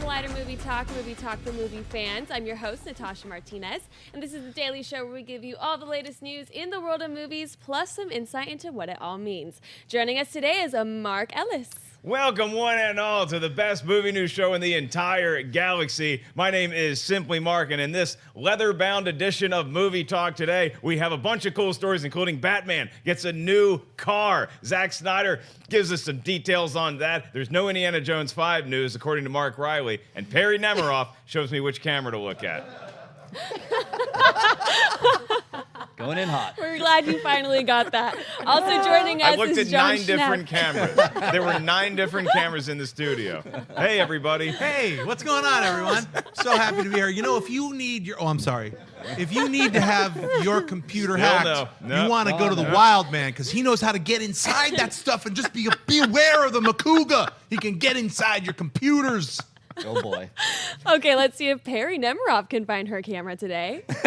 Collider Movie Talk for movie fans. I'm your host, Natasha Martinez, and this is the daily show where we give you all the latest news in the world of movies, plus some insight into what it all means. Joining us today is Mark Ellis. Welcome, one and all, to the best movie news show in the entire galaxy. My name is Simply Mark, and in this leather-bound edition of Movie Talk today, we have a bunch of cool stories, including Batman gets a new car. Zack Snyder gives us some details on that. There's no Indiana Jones 5 news, according to Mark Reilly, and Perri Nemiroff shows me which camera to look at. Going in hot. We're glad you finally got that. Also joining us I looked is at Jon 9 Schnepp. different cameras. There were 9 different cameras in the studio. Hey, everybody. Hey, what's going on, everyone? So happy to be here. You know, if you need your... Oh, I'm sorry. If you need to have your computer hacked, you want to go to the Wild Man, because he knows how to get inside that stuff and just be aware of the Makuga. He can get inside your computers. Oh, boy. Okay, let's see if Perri Nemiroff can find her camera today. Oh, boy.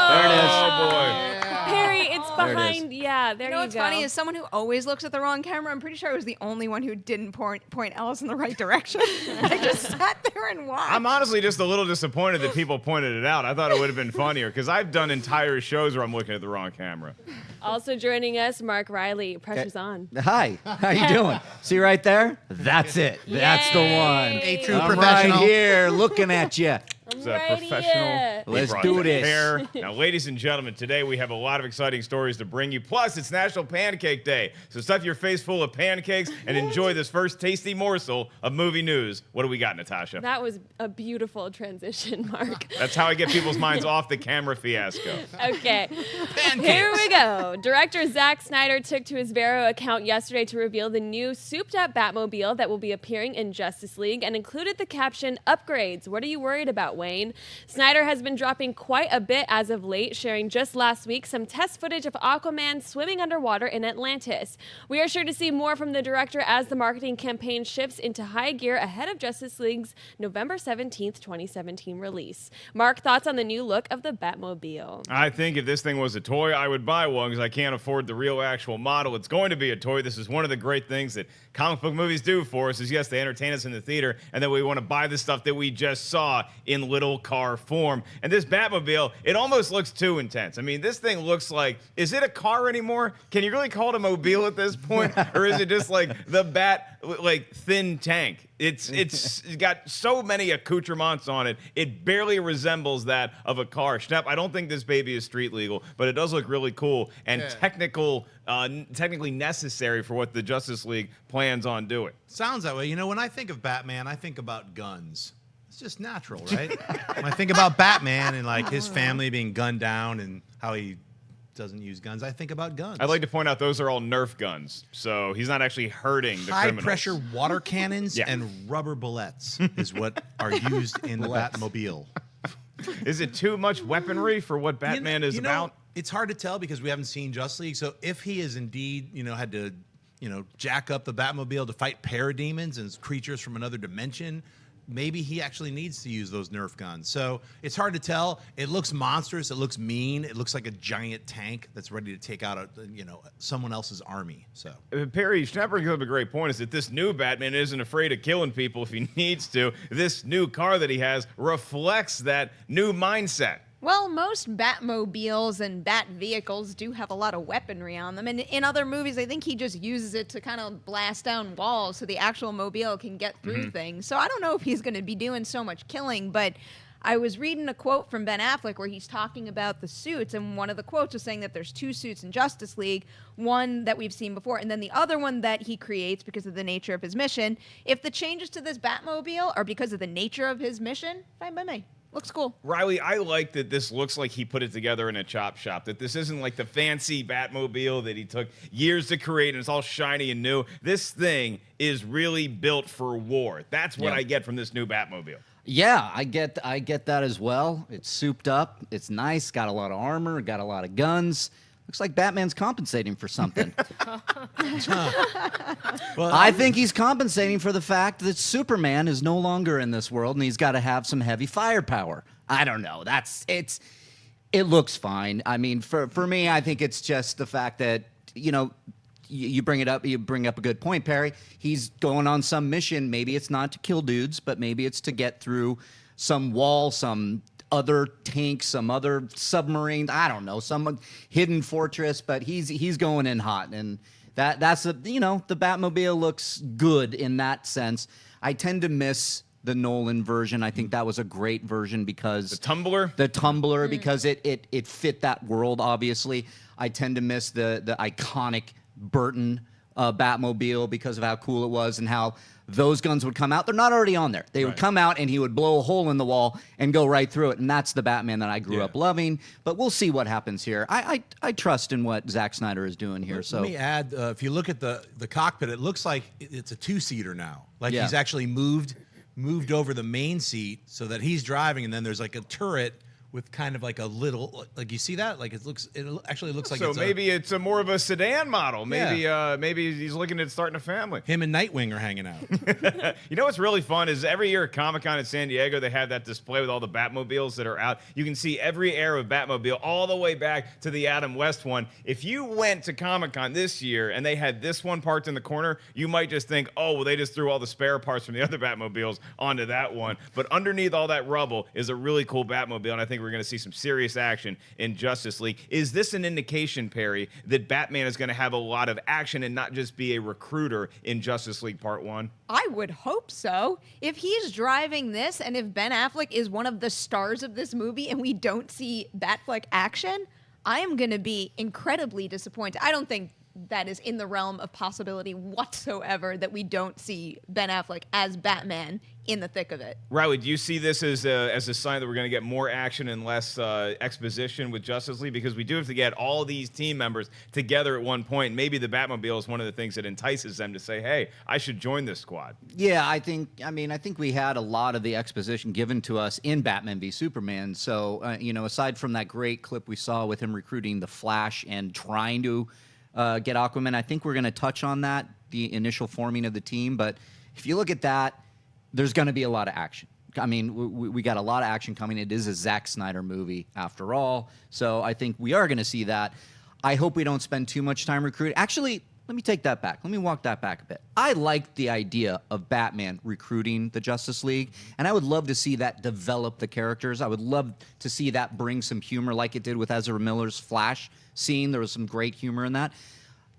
There it is. Oh, boy. Perri, it's There it behind. Yeah, there You know you what's go. funny is someone who always looks at the wrong camera. I'm pretty sure I was the only one who didn't point Ellis in the right direction. I just sat there and watched. I'm honestly just a little disappointed that people pointed it out. I thought it would have been funnier, because I've done entire shows where I'm looking at the wrong camera. Also joining us, Mark Reilly. Pressure's on. Hi. How you doing? See right there? That's it. That's the one. A true I'm professional. right here looking at you. It's right professional. here. He Let's brought do the this. hair. Now, ladies and gentlemen, today we have a lot of exciting stories to bring you. Plus, it's National Pancake Day. So stuff your face full of pancakes and enjoy this first tasty morsel of movie news. What do we got, Natasha? That was a beautiful transition, Mark. That's how I get people's minds off the camera fiasco. Okay, Pancakes. here we go. Director Zack Snyder took to his Vero account yesterday to reveal the new souped-up Batmobile that will be appearing in Justice League and included the caption, "Upgrades. What are you worried about, Wayne?" Snyder has been dropping quite a bit as of late, sharing just last week some test footage of Aquaman swimming underwater in Atlantis. We are sure to see more from the director as the marketing campaign shifts into high gear ahead of Justice League's November 17th, 2017 release. Mark, thoughts on the new look of the Batmobile? I think if this thing was a toy, I would buy one, because I can't afford the real actual model. It's going to be a toy. This is one of the great things that comic book movies do for us, is yes, they entertain us in the theater, and then we want to buy the stuff that we just saw in little car form. And this Batmobile, it almost looks too intense. I mean, this thing looks like, is it a car anymore? Can you really call it a mobile at this point? Or is it just like the Bat, like, thin tank? It's got so many accoutrements on it, it barely resembles that of a car. Schnepp, I don't think this baby is street legal, but it does look really cool and technically necessary for what the Justice League plans on doing. Sounds that way. You know, when I think of Batman, I think about guns. It's just natural, right? When I think about Batman and like his family being gunned down and how he doesn't use guns, I think about guns. I'd like to point out those are all Nerf guns, so he's not actually hurting the criminals. High-pressure water cannons Yeah. and rubber bullets is what are used in the Batmobile. Is it too much weaponry for what Batman is about? It's hard to tell because we haven't seen Justice League. So if he is indeed, had to, jack up the Batmobile to fight parademons and creatures from another dimension, maybe he actually needs to use those Nerf guns. So it's hard to tell. It looks monstrous. It looks mean. It looks like a giant tank that's ready to take out someone else's army. So Perri, Schnepp brings up a great point, is that this new Batman isn't afraid of killing people if he needs to. This new car that he has reflects that new mindset. Well, most Batmobiles and Bat vehicles do have a lot of weaponry on them. And in other movies, I think he just uses it to kind of blast down walls so the actual mobile can get through things. So I don't know if he's going to be doing so much killing, but I was reading a quote from Ben Affleck where he's talking about the suits, and one of the quotes was saying that there's 2 suits in Justice League, one that we've seen before, and then the other one that he creates because of the nature of his mission. If the changes to this Batmobile are because of the nature of his mission, fine by me. Looks cool. Reilly, I like that this looks like he put it together in a chop shop, that this isn't like the fancy Batmobile that he took years to create and it's all shiny and new. This thing is really built for war. That's what I get from this new Batmobile. Yeah, I get that as well. It's souped up. It's nice. Got a lot of armor. Got a lot of guns. Looks like Batman's compensating for something. well, I think he's compensating for the fact that Superman is no longer in this world and he's got to have some heavy firepower. I don't know. It looks fine. I mean, for me, I think it's just the fact that, you bring it up. You bring up a good point, Perry. He's going on some mission. Maybe it's not to kill dudes, but maybe it's to get through some wall, some other tank, some other submarine. I don't know, some hidden fortress. But he's going in hot, and that's the Batmobile looks good in that sense. I tend to miss the Nolan version. I think that was a great version because the Tumbler, because it fit that world. Obviously, I tend to miss the iconic Burton Batmobile because of how cool it was and how those guns would come out. They're not already on there. They would come out and he would blow a hole in the wall and go right through it. And that's the Batman that I grew up loving. But we'll see what happens here. I trust in what Zack Snyder is doing here. So let me add, if you look at the cockpit, it looks like it's a two-seater now. Like he's actually moved over the main seat so that he's driving, and then there's like a turret with kind of like a little, like you see that, like it actually looks like. So it's maybe it's a more of a sedan model. Maybe maybe he's looking at starting a family. Him and Nightwing are hanging out. You know what's really fun is every year at Comic-Con in San Diego, they have that display with all the Batmobiles that are out. You can see every era of Batmobile all the way back to the Adam West one. If you went to Comic-Con this year and they had this one parked in the corner, you might just think, oh, well, they just threw all the spare parts from the other Batmobiles onto that one. But underneath all that rubble is a really cool Batmobile, and I think we're going to see some serious action in Justice League. Is this an indication, Perry, that Batman is going to have a lot of action and not just be a recruiter in Justice League Part 1? I would hope so. If he's driving this and if Ben Affleck is one of the stars of this movie and we don't see Batfleck action, I am going to be incredibly disappointed. I don't think that is in the realm of possibility whatsoever that we don't see Ben Affleck as Batman in the thick of it. Reilly, do you see this as a sign that we're going to get more action and less exposition with Justice League? Because we do have to get all these team members together at one point. Maybe the Batmobile is one of the things that entices them to say, hey, I should join this squad. Yeah, I think we had a lot of the exposition given to us in Batman v Superman. So, aside from that great clip we saw with him recruiting the Flash and trying to get Aquaman, I think we're going to touch on that, the initial forming of the team. But if you look at that, there's going to be a lot of action. I mean, we got a lot of action coming. It is a Zack Snyder movie after all. So I think we are going to see that. I hope we don't spend too much time recruiting. Actually, let me take that back. Let me walk that back a bit. I like the idea of Batman recruiting the Justice League, and I would love to see that develop the characters. I would love to see that bring some humor like it did with Ezra Miller's Flash scene. There was some great humor in that.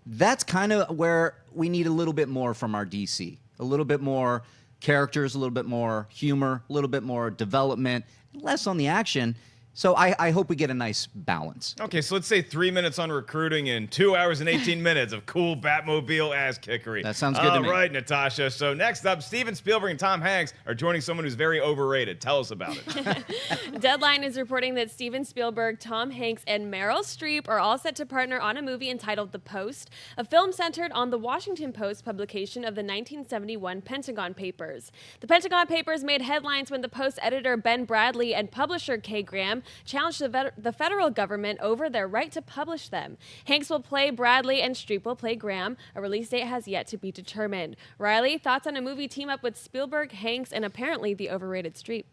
That's kind of where we need a little bit more from our DC. A little bit more characters, a little bit more humor, a little bit more development, less on the action. So I hope we get a nice balance. Okay, so let's say 3 minutes on recruiting and 2 hours and 18 minutes of cool Batmobile ass kickery. That sounds good to me. All right, Natasha. So next up, Steven Spielberg and Tom Hanks are joining someone who's very overrated. Tell us about it. Deadline is reporting that Steven Spielberg, Tom Hanks, and Meryl Streep are all set to partner on a movie entitled The Post, a film centered on the Washington Post publication of the 1971 Pentagon Papers. The Papers made headlines when the Post editor Ben Bradlee and publisher Kay Graham challenged the federal government over their right to publish them. Hanks will play Bradley and Streep will play Graham. A release date has yet to be determined. Reilly, thoughts on a movie team up with Spielberg, Hanks, and apparently the overrated Streep?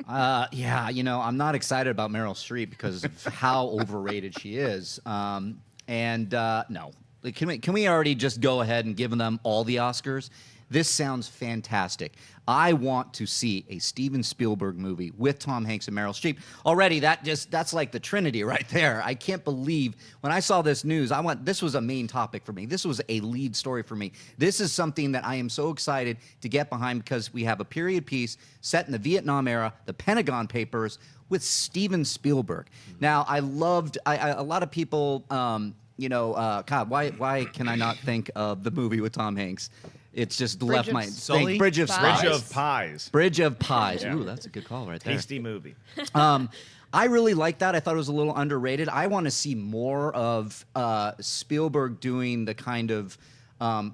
Yeah, I'm not excited about Meryl Streep because of how overrated she is. No. Can we already just go ahead and give them all the Oscars? This sounds fantastic. I want to see a Steven Spielberg movie with Tom Hanks and Meryl Streep. Already, that's like the Trinity right there. I can't believe when I saw this news, this was a main topic for me. This was a lead story for me. This is something that I am so excited to get behind because we have a period piece set in the Vietnam era, the Pentagon Papers, with Steven Spielberg. Now, a lot of people, God, why can I not think of the movie with Tom Hanks? It's just left my Sully? Bridge of Pies. Bridge of Pies. Yeah. Ooh, that's a good call right there. Tasty movie. I really like that. I thought it was a little underrated. I want to see more of Spielberg doing the kind of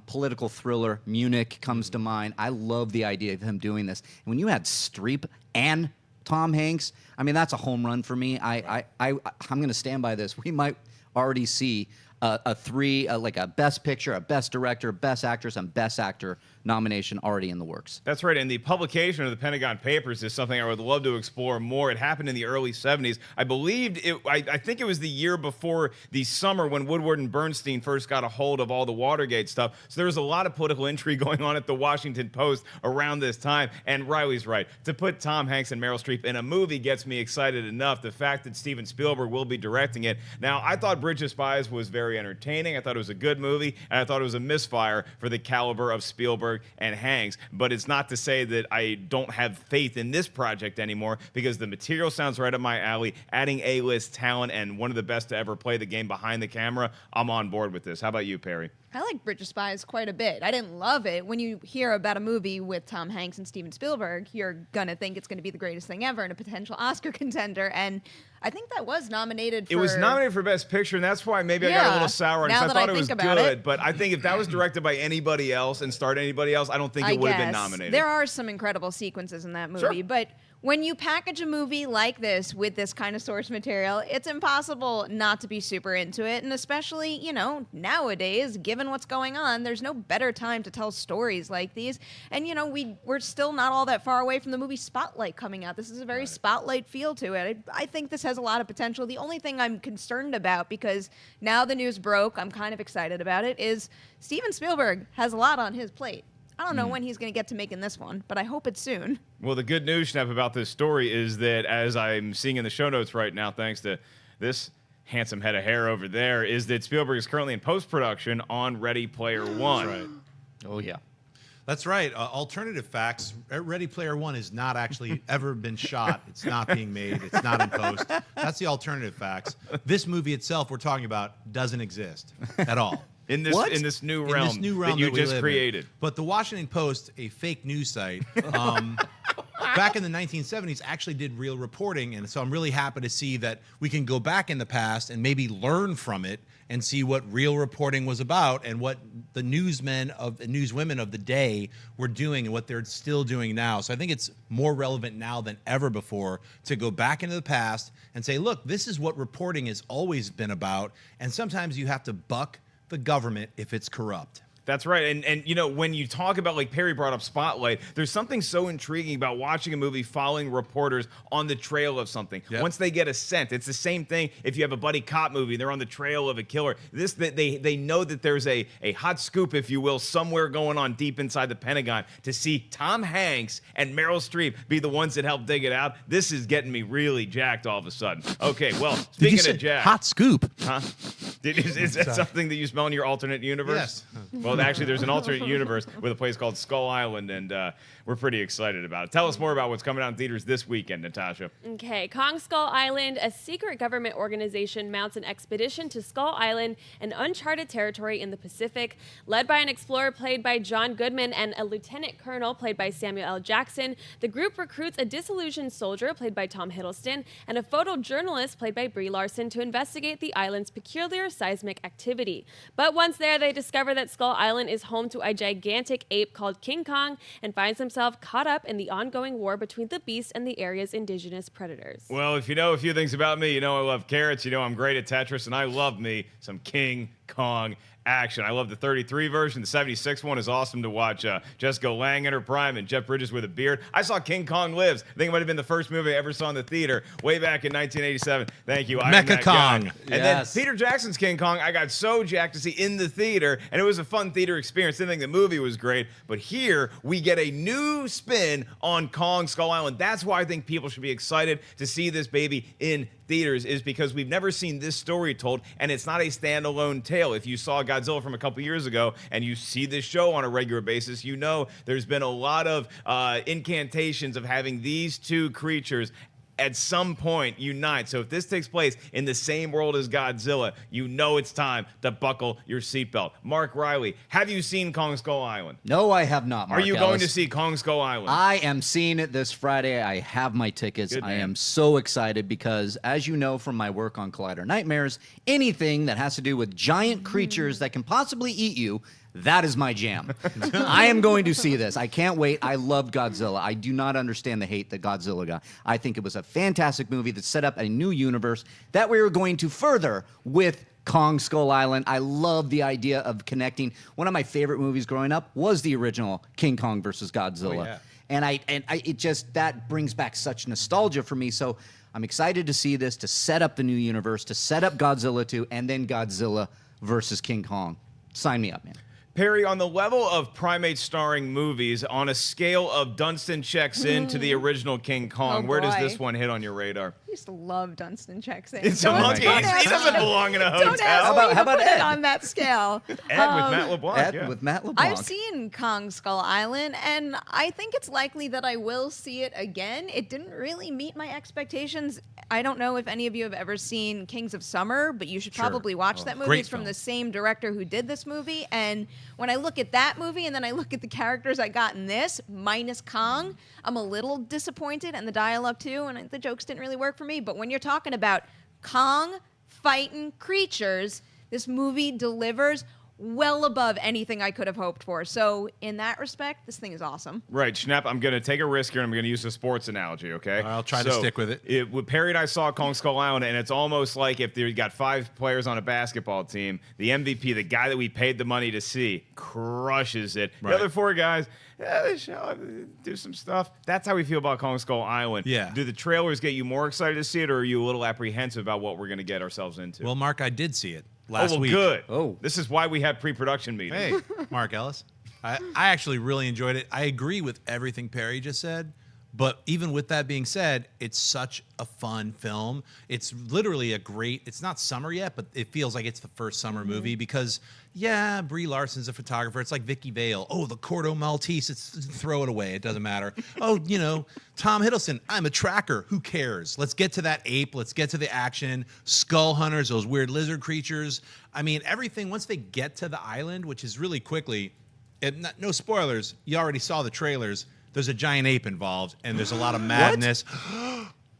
political thriller. Munich comes to mind. I love the idea of him doing this. And when you had Streep and Tom Hanks, I mean, that's a home run for me. I'm going to stand by this. We might already see like a Best Picture, a Best Director, Best Actress, and Best Actor nomination already in the works. That's right. And the publication of the Pentagon Papers is something I would love to explore more. It happened in the early 70s. I believed it, I think it was the year before the summer when Woodward and Bernstein first got a hold of all the Watergate stuff. So there was a lot of political intrigue going on at the Washington Post around this time. And Reilly's right. To put Tom Hanks and Meryl Streep in a movie gets me excited enough. The fact that Steven Spielberg will be directing it. Now, I thought Bridge of Spies was very entertaining. I thought it was a good movie. And I thought it was a misfire for the caliber of Spielberg and Hanks, but it's not to say that I don't have faith in this project anymore, because the material sounds right up my alley. Adding A-list talent and one of the best to ever play the game behind the camera, I'm on board with this. How about you, Perri? I like Bridge of Spies quite a bit. I didn't love it. When you hear about a movie with Tom Hanks and Steven Spielberg, you're going to think it's going to be the greatest thing ever and a potential Oscar contender. And I think that was nominated for... It was nominated for Best Picture, and that's why maybe I got a little sour on it. I thought it was good, but I think if that was directed by anybody else and starred anybody else, I don't think it would have been nominated. There are some incredible sequences in that movie, but when you package a movie like this with this kind of source material, it's impossible not to be super into it. And especially, you know, nowadays, given what's going on, there's no better time to tell stories like these. And, you know, we're still not all that far away from the movie Spotlight coming out. This is a very Spotlight feel to it. I think this has a lot of potential. The only thing I'm concerned about, because now the news broke, I'm kind of excited about it, is Steven Spielberg has a lot on his plate. I don't know when he's going to get to making this one, but I hope it's soon. Well, the good news, Schnepp, about this story is that, as I'm seeing in the show notes right now, thanks to this handsome head of hair over there, is that Spielberg is currently in post-production on Ready Player One. That's right. Oh, yeah. That's right. Alternative facts. Ready Player One has not actually ever been shot. It's not being made. It's not in post. That's the alternative facts. This movie itself we're talking about doesn't exist at all. In this new realm, in this new realm that you we just live created. In. But the Washington Post, a fake news site, back in the 1970s, actually did real reporting, and so I'm really happy to see that we can go back in the past and maybe learn from it and see what real reporting was about and what the newswomen of the day were doing and what they're still doing now. So I think it's more relevant now than ever before to go back into the past and say, look, this is what reporting has always been about, and sometimes you have to buck the government if it's corrupt. That's right. And you know, when you talk about, like Perri brought up Spotlight, there's something so intriguing about watching a movie following reporters on the trail of something. Yep. Once they get a scent, it's the same thing if you have a buddy cop movie, they're on the trail of a killer. They know that there's a hot scoop, if you will, somewhere going on deep inside the Pentagon. To see Tom Hanks and Meryl Streep be the ones that help dig it out, this is getting me really jacked all of a sudden. Okay, well, speaking of jacked. Hot scoop. Huh? Is that something that you smell in your alternate universe? Yes. Well, actually, there's an alternate universe with a place called Skull Island, and we're pretty excited about it. Tell us more about what's coming out in theaters this weekend, Natasha. Okay, Kong Skull Island, a secret government organization, mounts an expedition to Skull Island, an uncharted territory in the Pacific. Led by an explorer played by John Goodman and a lieutenant colonel played by Samuel L. Jackson, the group recruits a disillusioned soldier played by Tom Hiddleston and a photojournalist played by Brie Larson to investigate the island's peculiar seismic activity. But once there, they discover that Skull Island is home to a gigantic ape called King Kong and finds himself caught up in the ongoing war between the beast and the area's indigenous predators. Well, if you know a few things about me, you know I love carrots, you know I'm great at Tetris, and I love me some King Kong action. I love the 33 version. The 76 one is awesome to watch. Jessica Lange in her prime and Jeff Bridges with a beard. I saw King Kong Lives. I think it might have been the first movie I ever saw in the theater way back in 1987. Thank you. Mecha Kong. And then Peter Jackson's King Kong, I got so jacked to see in the theater, and it was a fun theater experience. Didn't think the movie was great, but here we get a new spin on Kong Skull Island. That's why I think people should be excited to see this baby in theaters, is because we've never seen this story told, and it's not a standalone tale. If you saw Godzilla from a couple years ago and you see this show on a regular basis, you know there's been a lot of incantations of having these two creatures at some point unite. So if this takes place in the same world as Godzilla, you know it's time to buckle your seatbelt. Mark Reilly, have you seen Kong Skull Island? No, I have not, Mark Are you Ellis. going to see Kong Skull Island? I am seeing it this Friday. I have my tickets. Good I man. am so excited because, as you know from my work on Collider Nightmares, anything that has to do with giant creatures that can possibly eat you, that is my jam. I am going to see this. I can't wait. I love Godzilla. I do not understand the hate that Godzilla got. I think it was a fantastic movie that set up a new universe that we were going to further with Kong Skull Island. I love the idea of connecting. One of my favorite movies growing up was the original King Kong versus Godzilla. Oh, yeah. And it just, that brings back such nostalgia for me. So I'm excited to see this, to set up the new universe, to set up Godzilla 2, and then Godzilla versus King Kong. Sign me up, man. Perry, on the level of primate starring movies, on a scale of Dunstan checks in to the original King Kong, Oh, where does boy. this one hit on your radar? I used to love Dunstan checks in. It's a monkey. don't He ask doesn't me- belong in a Don't hotel. ask me How to about put it Ed? on that scale. Ed with Matt LeBlanc. Ed yeah. with Matt LeBlanc. I've seen Kong Skull Island, and I think it's likely that I will see it again. It didn't really meet my expectations. I don't know if any of you have ever seen Kings of Summer, but you should Sure. probably watch that movie. great It's from film. the same director who did this movie. And when I look at that movie and then I look at the characters I got in this, minus Kong, I'm a little disappointed, and the dialogue too, and the jokes didn't really work for me. But when you're talking about Kong fighting creatures, this movie delivers well above anything I could have hoped for. So in that respect, this thing is awesome. Right, Schnepp, I'm going to take a risk here, and I'm going to use a sports analogy, okay? I'll try to stick with it. Perry and I saw Kong Skull Island, and it's almost like if you got 5 players on a basketball team, the MVP, the guy that we paid the money to see, crushes it. Right. The other 4 guys, they show up, do some stuff. That's how we feel about Kong Skull Island. Yeah. Do the trailers get you more excited to see it, or are you a little apprehensive about what we're going to get ourselves into? Well, Mark, I did see it last well, week. good. Oh. This is why we had pre-production meetings. Hey, Mark Ellis. I actually really enjoyed it. I agree with everything Perry just said. But even with that being said, it's such a fun film. It's literally it's not summer yet, but it feels like it's the first summer movie because, yeah, Brie Larson's a photographer. It's like Vicky Vale. Oh, the Cordo Maltese. Throw it away. It doesn't matter. Oh, Tom Hiddleston. I'm a tracker. Who cares? Let's get to that ape. Let's get to the action. Skull hunters, those weird lizard creatures. I mean, everything, once they get to the island, which is really quickly, no spoilers. You already saw the trailers. There's a giant ape involved, and there's a lot of madness.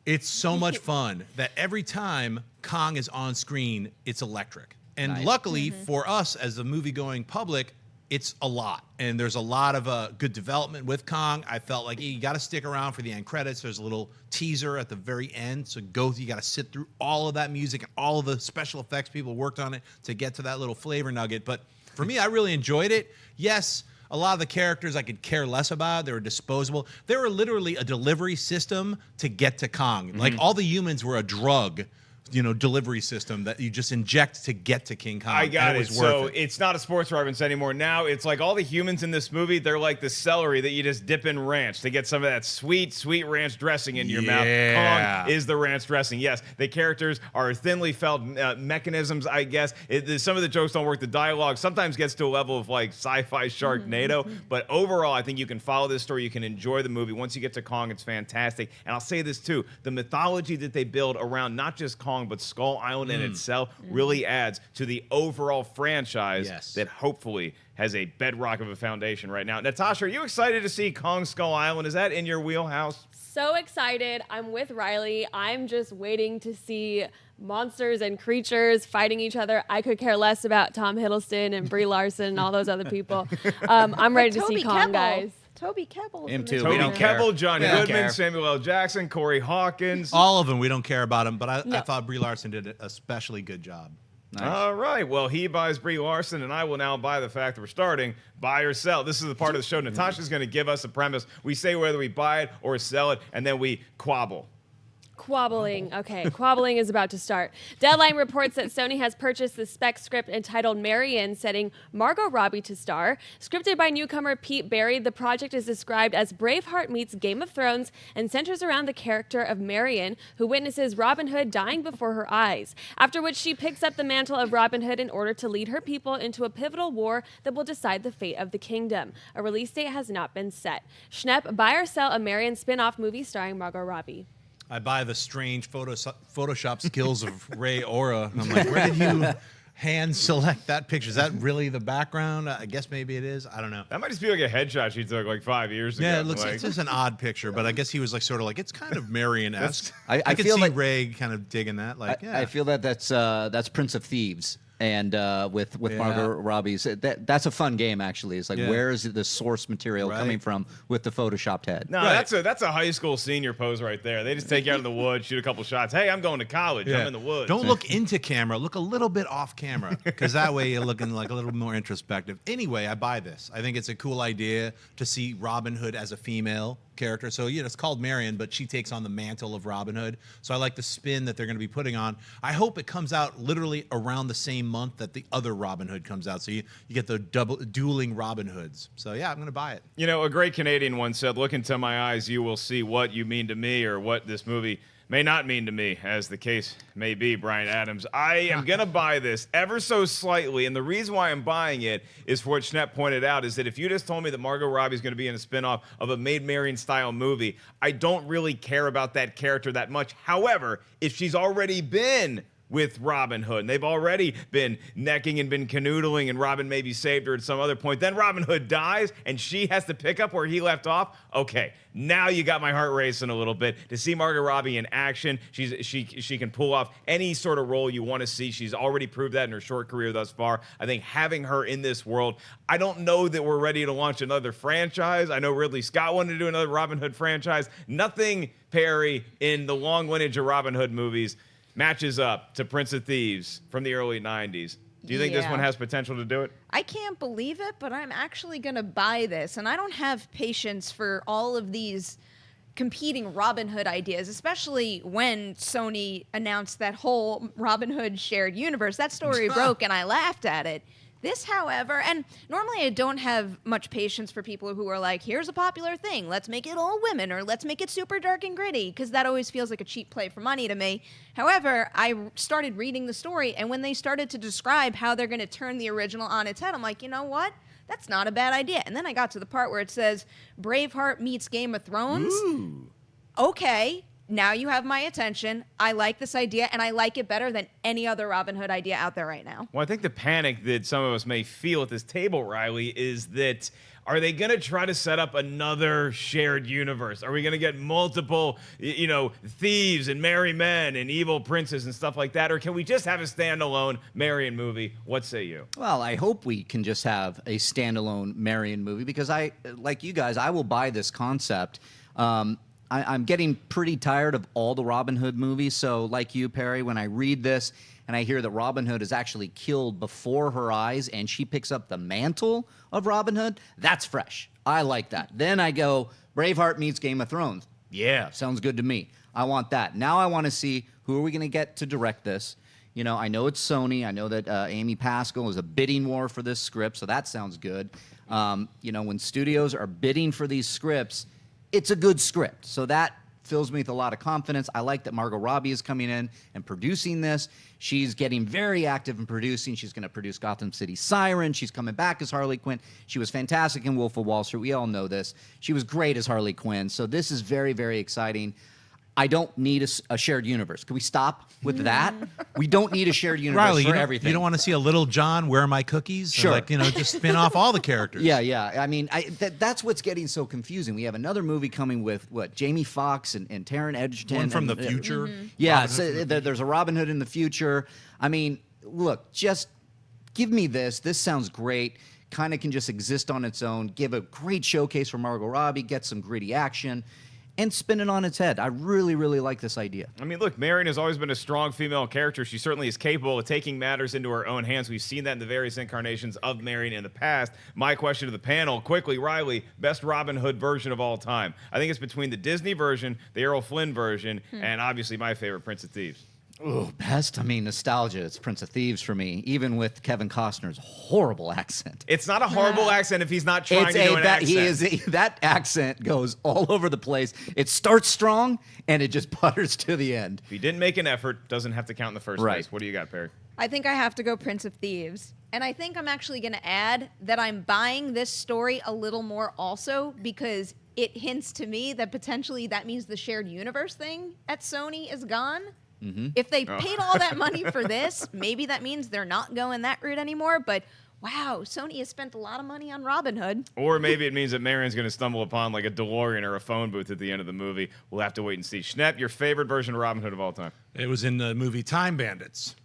It's so much fun that every time Kong is on screen, it's electric. And Nice. luckily for us as the movie-going public, it's a lot. And there's a lot of good development with Kong. I felt like you got to stick around for the end credits. There's a little teaser at the very end. So you got to sit through all of that music and all of the special effects people worked on it to get to that little flavor nugget. But for me, I really enjoyed it. Yes, a lot of the characters I could care less about. They were disposable. They were literally a delivery system to get to Kong. Like all the humans were a drug, delivery system that you just inject to get to King Kong. I got and it. was worth So it. it's not a sports reference anymore. Now it's like all the humans in this movie, they're like the celery that you just dip in ranch to get some of that sweet, sweet ranch dressing in your mouth. Yeah. Kong is the ranch dressing. Yes, the characters are thinly felt mechanisms, I guess. Some of the jokes don't work. The dialogue sometimes gets to a level of like sci-fi Sharknado. But overall, I think you can follow this story. You can enjoy the movie. Once you get to Kong, it's fantastic. And I'll say this too. The mythology that they build around not just Kong, but Skull Island in itself really adds to the overall franchise Yes. that hopefully has a bedrock of a foundation right now. Natasha, are you excited to see Kong Skull Island? Is that in your wheelhouse? So excited. I'm with Reilly. I'm just waiting to see monsters and creatures fighting each other. I could care less about Tom Hiddleston and Brie Larson and all those other people. I'm ready to see Toby Kong, Kebbell. guys. Toby Kebbell. Him too. We Toby don't care. Kebbell, John We don't Goodman, care. Samuel L. Jackson, Corey Hawkins. All of them, we don't care about them, but I No. thought Brie Larson did an especially good job. Nice. All right. Well, he buys Brie Larson, and I will now buy the fact that we're starting buy or sell. This is the part of the show. Natasha's going to give us a premise. We say whether we buy it or sell it, and then we quabble. Quabbling. Okay, quabbling is about to start. Deadline reports that Sony has purchased the spec script entitled Marian, setting Margot Robbie to star. Scripted by newcomer Pete Berry, the project is described as Braveheart meets Game of Thrones and centers around the character of Marian, who witnesses Robin Hood dying before her eyes, after which she picks up the mantle of Robin Hood in order to lead her people into a pivotal war that will decide the fate of the kingdom. A release date has not been set. Schnepp, buy or sell a Marian spin-off movie starring Margot Robbie? I buy the strange Photoshop skills of Ray Aura. And I'm like, where did you hand select that picture? Is that really the background? I guess maybe it is. I don't know. That might just be like a headshot she took like 5 years ago. Yeah, it looks like, it's just an odd picture, but I guess he was like sort of like it's kind of Marian-esque. I I could feel see like- Ray kind of digging that. Like, yeah. I feel that's Prince of Thieves. And with Margot Robbie's, that's a fun game actually. It's like where is the source material coming from with the photoshopped head? No, that's a high school senior pose right there. They just take you out in the woods, shoot a couple shots. Hey, I'm going to college. I'm in the woods. Don't look into camera. Look a little bit off camera, because that way you're looking like a little more introspective. Anyway, I buy this. I think it's a cool idea to see Robin Hood as a female character. So it's called Marian, but she takes on the mantle of Robin Hood. So I like the spin that they're going to be putting on. I hope it comes out literally around the same month that the other Robin Hood comes out. So you get the dueling Robin Hoods. So yeah, I'm going to buy it. A great Canadian once said, "Look into my eyes, you will see what you mean to me, or what this movie may not mean to me," as the case may be, Bryan Adams. I am going to buy this ever so slightly, and the reason why I'm buying it is for what Schnepp pointed out, is that if you just told me that Margot Robbie is going to be in a spinoff of a Maid Marian-style movie, I don't really care about that character that much. However, if she's already been with Robin Hood, and they've already been necking and been canoodling, and Robin maybe saved her at some other point, then Robin Hood dies, and she has to pick up where he left off. Okay, now you got my heart racing a little bit. To see Margot Robbie in action, she can pull off any sort of role you want to see. She's already proved that in her short career thus far. I think having her in this world, I don't know that we're ready to launch another franchise. I know Ridley Scott wanted to do another Robin Hood franchise. Nothing, Perry, in the long lineage of Robin Hood movies matches up to Prince of Thieves from the early 90s. Do you think this one has potential to do it? I can't believe it, but I'm actually going to buy this. And I don't have patience for all of these competing Robin Hood ideas, especially when Sony announced that whole Robin Hood shared universe. That story broke, and I laughed at it. This, however, and normally I don't have much patience for people who are like, here's a popular thing, let's make it all women, or let's make it super dark and gritty, because that always feels like a cheap play for money to me. However, I started reading the story, and when they started to describe how they're going to turn the original on its head, I'm like, you know what? That's not a bad idea. And then I got to the part where it says, Braveheart meets Game of Thrones. Ooh. Okay. Now you have my attention. I like this idea, and I like it better than any other Robin Hood idea out there right now. Well, I think the panic that some of us may feel at this table, Reilly, is that are they going to try to set up another shared universe? Are we going to get multiple, thieves and merry men and evil princes and stuff like that? Or can we just have a standalone Marian movie? What say you? Well, I hope we can just have a standalone Marian movie, because like you guys, I will buy this concept. I'm getting pretty tired of all the Robin Hood movies. So like you, Perry, when I read this and I hear that Robin Hood is actually killed before her eyes and she picks up the mantle of Robin Hood, that's fresh. I like that. Then I go, Braveheart meets Game of Thrones. Yeah, sounds good to me. I want that. Now I want to see, who are we going to get to direct this? I know it's Sony. I know that Amy Pascal is a bidding war for this script, so that sounds good. When studios are bidding for these scripts, it's a good script. So that fills me with a lot of confidence. I like that Margot Robbie is coming in and producing this. She's getting very active in producing. She's going to produce Gotham City Siren. She's coming back as Harley Quinn. She was fantastic in Wolf of Wall Street. We all know this. She was great as Harley Quinn. So this is very, very exciting. I don't need a shared universe. Can we stop with that? We don't need a shared universe Reilly, for everything. You don't want to see a Little John, Where Are My Cookies? Sure. Or just spin off all the characters. Yeah. I mean, that's what's getting so confusing. We have another movie coming with, Jamie Foxx and Taron Egerton. One from the future. Yeah, there's a Robin Hood in the future. I mean, look, just give me this. This sounds great. Kind of can just exist on its own. Give a great showcase for Margot Robbie. Get some gritty action. And spin it on its head. I really, really like this idea. I mean, look, Marian has always been a strong female character. She certainly is capable of taking matters into her own hands. We've seen that in the various incarnations of Marian in the past. My question to the panel, quickly, Reilly, best Robin Hood version of all time. I think it's between the Disney version, the Errol Flynn version, and obviously my favorite, Prince of Thieves. Oh, best? I mean, nostalgia. It's Prince of Thieves for me, even with Kevin Costner's horrible accent. It's not a horrible accent if he's not trying to do an accent. That accent goes all over the place. It starts strong, and it just butters to the end. If he didn't make an effort, doesn't have to count in the first place. What do you got, Perry? I think I have to go Prince of Thieves. And I think I'm actually going to add that I'm buying this story a little more also because it hints to me that potentially that means the shared universe thing at Sony is gone. Mm-hmm. If they paid all that money for this, maybe that means they're not going that route anymore. But wow, Sony has spent a lot of money on Robin Hood. Or maybe it means that Marian's going to stumble upon like a DeLorean or a phone booth at the end of the movie. We'll have to wait and see. Schnepp, your favorite version of Robin Hood of all time? It was in the movie Time Bandits.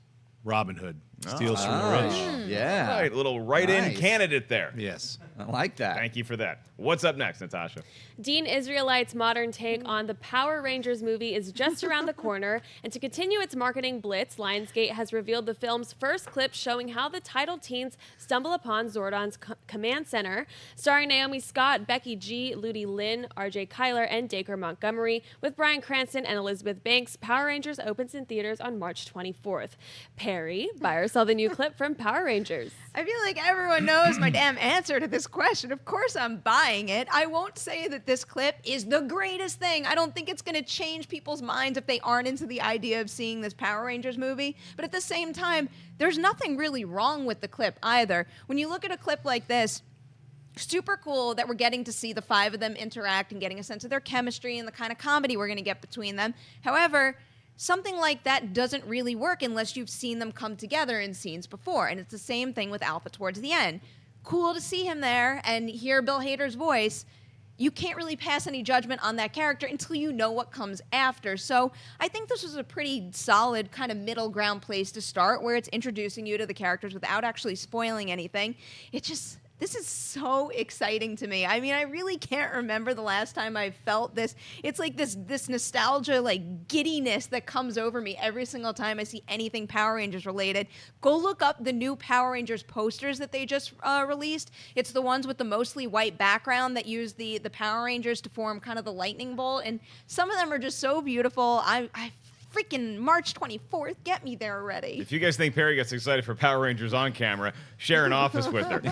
Robin Hood. Steals from the rich. Yeah. All right, little write-in Nice. candidate there. Yes. I like that. Thank you for that. What's up next, Natasha? Dean Israelite's modern take on the Power Rangers movie is just around the corner, and to continue its marketing blitz, Lionsgate has revealed the film's first clip showing how the title teens stumble upon Zordon's command center. Starring Naomi Scott, Becky G, Ludi Lin, RJ Kyler, and Dacre Montgomery, with Bryan Cranston and Elizabeth Banks, Power Rangers opens in theaters on March 24th. Perry, buy or sell the new clip from Power Rangers. I feel like everyone knows my damn answer to this question. Of course I'm buying it. I won't say that this clip is the greatest thing. I don't think it's going to change people's minds if they aren't into the idea of seeing this Power Rangers movie. But at the same time, there's nothing really wrong with the clip either. When you look at a clip like this, super cool that we're getting to see the five of them interact and getting a sense of their chemistry and the kind of comedy we're going to get between them. However, something like that doesn't really work unless you've seen them come together in scenes before. And it's the same thing with Alpha towards the end. Cool to see him there and hear Bill Hader's voice. You can't really pass any judgment on that character until you know what comes after. So I think this was a pretty solid kind of middle ground place to start, where it's introducing you to the characters without actually spoiling anything. This is so exciting to me. I mean, I really can't remember the last time I felt this. It's like this nostalgia, like giddiness that comes over me every single time I see anything Power Rangers related. Go look up the new Power Rangers posters that they just released. It's the ones with the mostly white background that use the Power Rangers to form kind of the lightning bolt. And some of them are just so beautiful. I freaking March 24th. Get me there already. If you guys think Perry gets excited for Power Rangers on camera, share an office with her.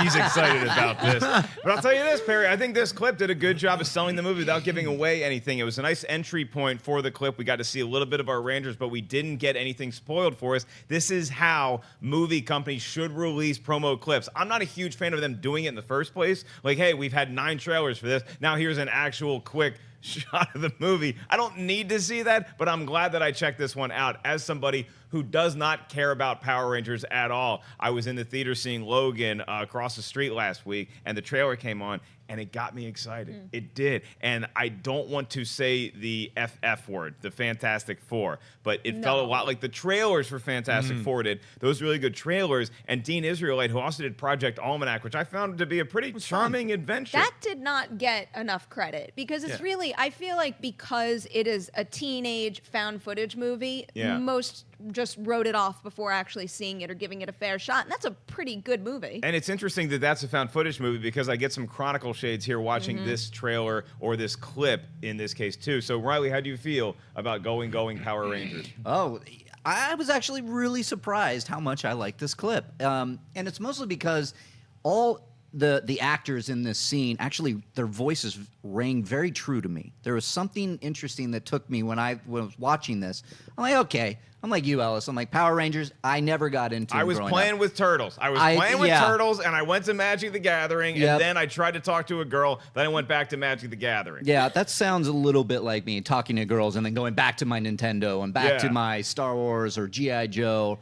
She's excited about this. But I'll tell you this, Perry, I think this clip did a good job of selling the movie without giving away anything. It was a nice entry point for the clip. We got to see a little bit of our Rangers, but we didn't get anything spoiled for us. This is how movie companies should release promo clips. I'm not a huge fan of them doing it in the first place. Like, hey, we've had 9 trailers for this. Now here's an actual quick shot of the movie. I don't need to see that, but I'm glad that I checked this one out as somebody who does not care about Power Rangers at all. I was in the theater seeing Logan across the street last week, and the trailer came on, and it got me excited. It did. And I don't want to say the FF word, the Fantastic Four, but it felt a lot like the trailers for Fantastic Four did. Those really good trailers. And Dean Israelite, who also did Project Almanac, which I found to be a pretty charming adventure. That did not get enough credit because it's really, I feel like because it is a teenage found footage movie, most just wrote it off before actually seeing it or giving it a fair shot. And that's a pretty good movie. And it's interesting that that's a found footage movie because I get some Chronicle shades here watching this trailer or this clip in this case too. So Reilly, how do you feel about Going Power Rangers? Oh, I was actually really surprised how much I like this clip. And it's mostly because all the actors in this scene, actually their voices rang very true to me. There was something interesting that took me when I was watching this. I'm like, okay. I'm like you, Ellis. I'm like, Power Rangers, I never got into I was playing with turtles. I was playing with turtles, and I went to Magic the Gathering, and then I tried to talk to a girl. Then I went back to Magic the Gathering. Yeah, that sounds a little bit like me, talking to girls and then going back to my Nintendo and back to my Star Wars or G.I. Joe.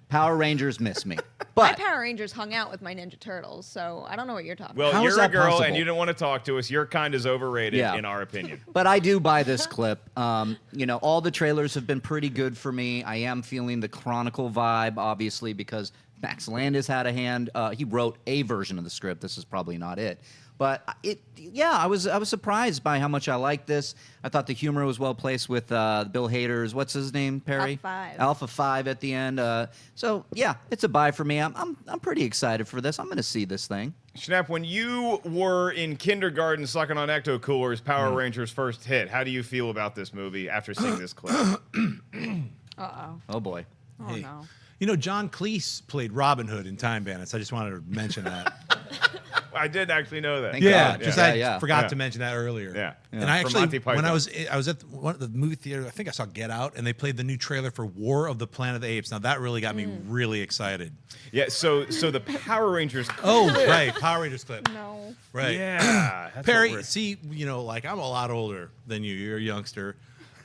Power Rangers miss me. But my Power Rangers hung out with my Ninja Turtles, so I don't know what you're talking well, about. you're a girl, and you didn't want to talk to us. Your kind is overrated, in our opinion. But I do buy this clip. You know, all the trailers have been pretty good for me. I am feeling the Chronicle vibe, obviously, because Max Landis had a hand. He wrote a version of the script. This is probably not it. But I was surprised by how much I liked this. I thought the humor was well placed with Bill Hader's, what's his name, Perry? Alpha 5 at the end. So yeah, it's a buy for me. I'm pretty excited for this. I'm going to see this thing. Schnepp, when you were in kindergarten sucking on Ecto Coolers, Power Rangers first hit, how do you feel about this movie after seeing this clip? Oh boy. Oh no. You know, John Cleese played Robin Hood in Time Bandits. I just wanted to mention that. I did actually know that. Thank Yeah, God. just I forgot to mention that earlier. Yeah. And I From actually, Monty Python. when I was at one of the movie theater, I think I saw Get Out, and they played the new trailer for War of the Planet of the Apes. Now that really got me really excited. Yeah, so the Power Rangers clip. Oh, right, Power Rangers clip. No. Right. Yeah. that's Perry, what we're- see, you know, like I'm a lot older than you. You're a youngster.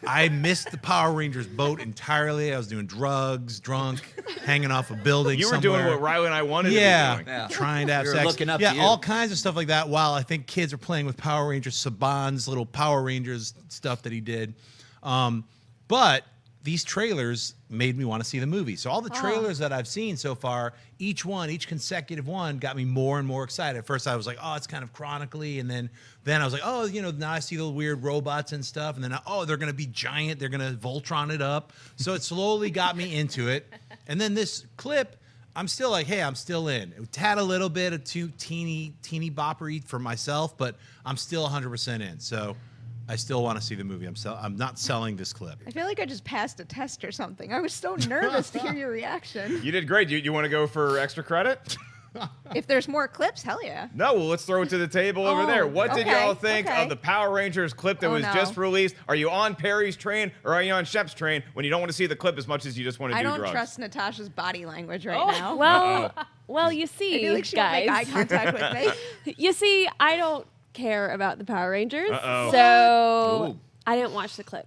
I missed the Power Rangers boat entirely. I was doing drugs, drunk, hanging off a building. You were somewhere. doing what Riley and I wanted to be doing. Yeah. Trying to have We were sex. looking up to you. all kinds of stuff like that. While I think kids are playing with Power Rangers, Saban's little Power Rangers stuff that he did. But these trailers made me want to see the movie. So all the trailers that I've seen so far, each consecutive one got me more and more excited. At first I was like, oh, it's kind of chronically. And then I was like, oh, now I see the weird robots and stuff. And then, they're going to be giant. They're going to Voltron it up. So it slowly got me into it. And then this clip, I'm still like, hey, I'm still in. It had a little bit of too teeny boppery for myself, but I'm still 100% in. So I still want to see the movie. I'm not selling this clip. I feel like I just passed a test or something. I was so nervous to hear your reaction. You did great. You want to go for extra credit? If there's more clips, hell yeah. No, well, let's throw it to the table over there. What did y'all think of the Power Rangers clip that was just released? Are you on Perry's train or are you on Shep's train when you don't want to see the clip as much as you just want to do drugs? I don't trust Natasha's body language right now. Well, you see, I feel like she won't guys. make eye contact with me. You see, I don't care about the Power Rangers, Uh-oh. so I didn't watch the clip.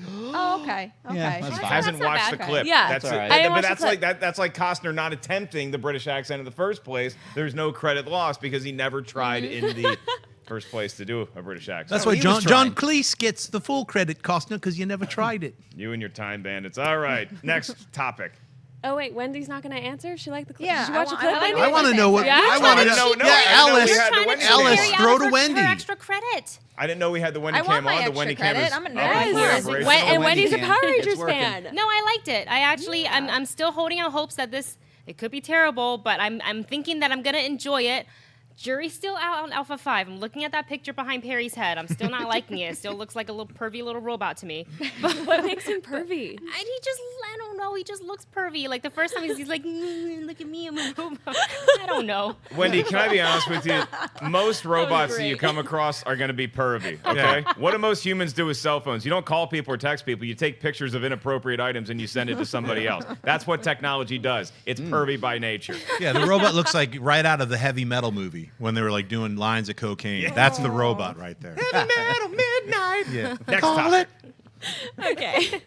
Oh, okay. Yeah, that's fine. Hasn't That's not watched bad. the clip. Yeah. That's That's all right. I didn't but watch the that's clip. like that's like Costner not attempting the British accent in the first place. There's no credit lost because he never tried in the first place to do a British accent. That's why he was John trying. Cleese gets the full credit, Costner, because you never tried it. You and your time bandits. All right, next topic. Oh wait, Wendy's not going to answer. She liked the clip. Yeah, Did you watch the I clip? want- Wendy? I want to know what. Yeah? I want to know. No, Yeah, I didn't know we Ellis. had the Wendy Ellis, cam. throw to Wendy. For extra credit. I didn't know we had the Wendy I want cam my on. The extra Wendy cam credit. is I'm a up nerd. for Yes. operation. And Wendy Wendy's a cam. Power It's Rangers working. fan. No, I liked it. I actually, I'm still holding out hopes that it could be terrible, but I'm thinking that I'm gonna enjoy it. Jury's still out on Alpha 5. I'm looking at that picture behind Perry's head. I'm still not liking it. It still looks like a little pervy little robot to me. But What makes him pervy? I don't know. He just looks pervy. Like the first time he's like, look at me, I'm a robot. I don't know. Wendy, can I be honest with you? Most robots that you great. come across are going to be pervy, okay? What do most humans do with cell phones? You don't call people or text people. You take pictures of inappropriate items and you send it to somebody else. That's what technology does. It's pervy by nature. Yeah, the robot looks like right out of the Heavy Metal movie when they were like doing lines of cocaine. That's the robot right there. Heavy metal midnight. Yeah. Next Call topic. Okay.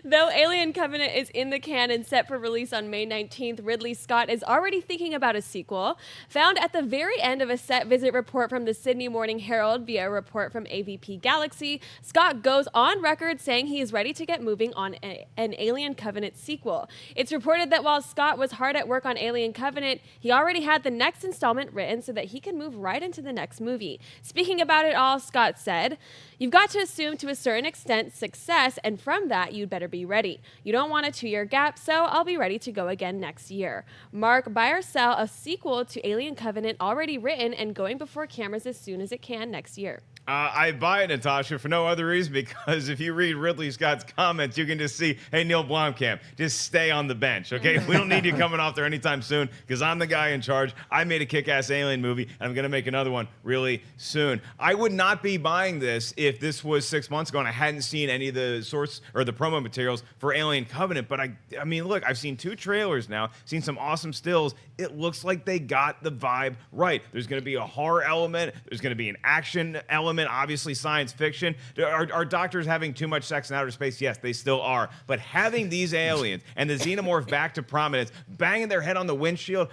Though Alien Covenant is in the can and set for release on May 19th, Ridley Scott is already thinking about a sequel. Found at the very end of a set visit report from the Sydney Morning Herald via a report from AVP Galaxy, Scott goes on record saying he is ready to get moving on an Alien Covenant sequel. It's reported that while Scott was hard at work on Alien Covenant, he already had the next installment written so that he could move right into the next movie. Speaking about it all, Scott said, "You've got to assume to a certain extent success, and from that, you'd better be ready. You don't want a 2-year gap, so I'll be ready to go again next year." Mark, buy or sell a sequel to Alien Covenant already written and going before cameras as soon as it can next year? I buy it, Natasha, for no other reason because if you read Ridley Scott's comments, you can just see, hey, Neil Blomkamp, just stay on the bench, okay? We don't need you coming off there anytime soon because I'm the guy in charge. I made a kick-ass Alien movie, and I'm going to make another one really soon. I would not be buying this if this was 6 months ago and I hadn't seen any of the source or the promo materials for Alien Covenant. But I mean, look, I've seen 2 trailers now, seen some awesome stills. It looks like they got the vibe right. There's going to be a horror element. There's going to be an action element. Obviously, science fiction. Are doctors having too much sex in outer space? Yes, they still are. But having these aliens and the xenomorph back to prominence, banging their head on the windshield,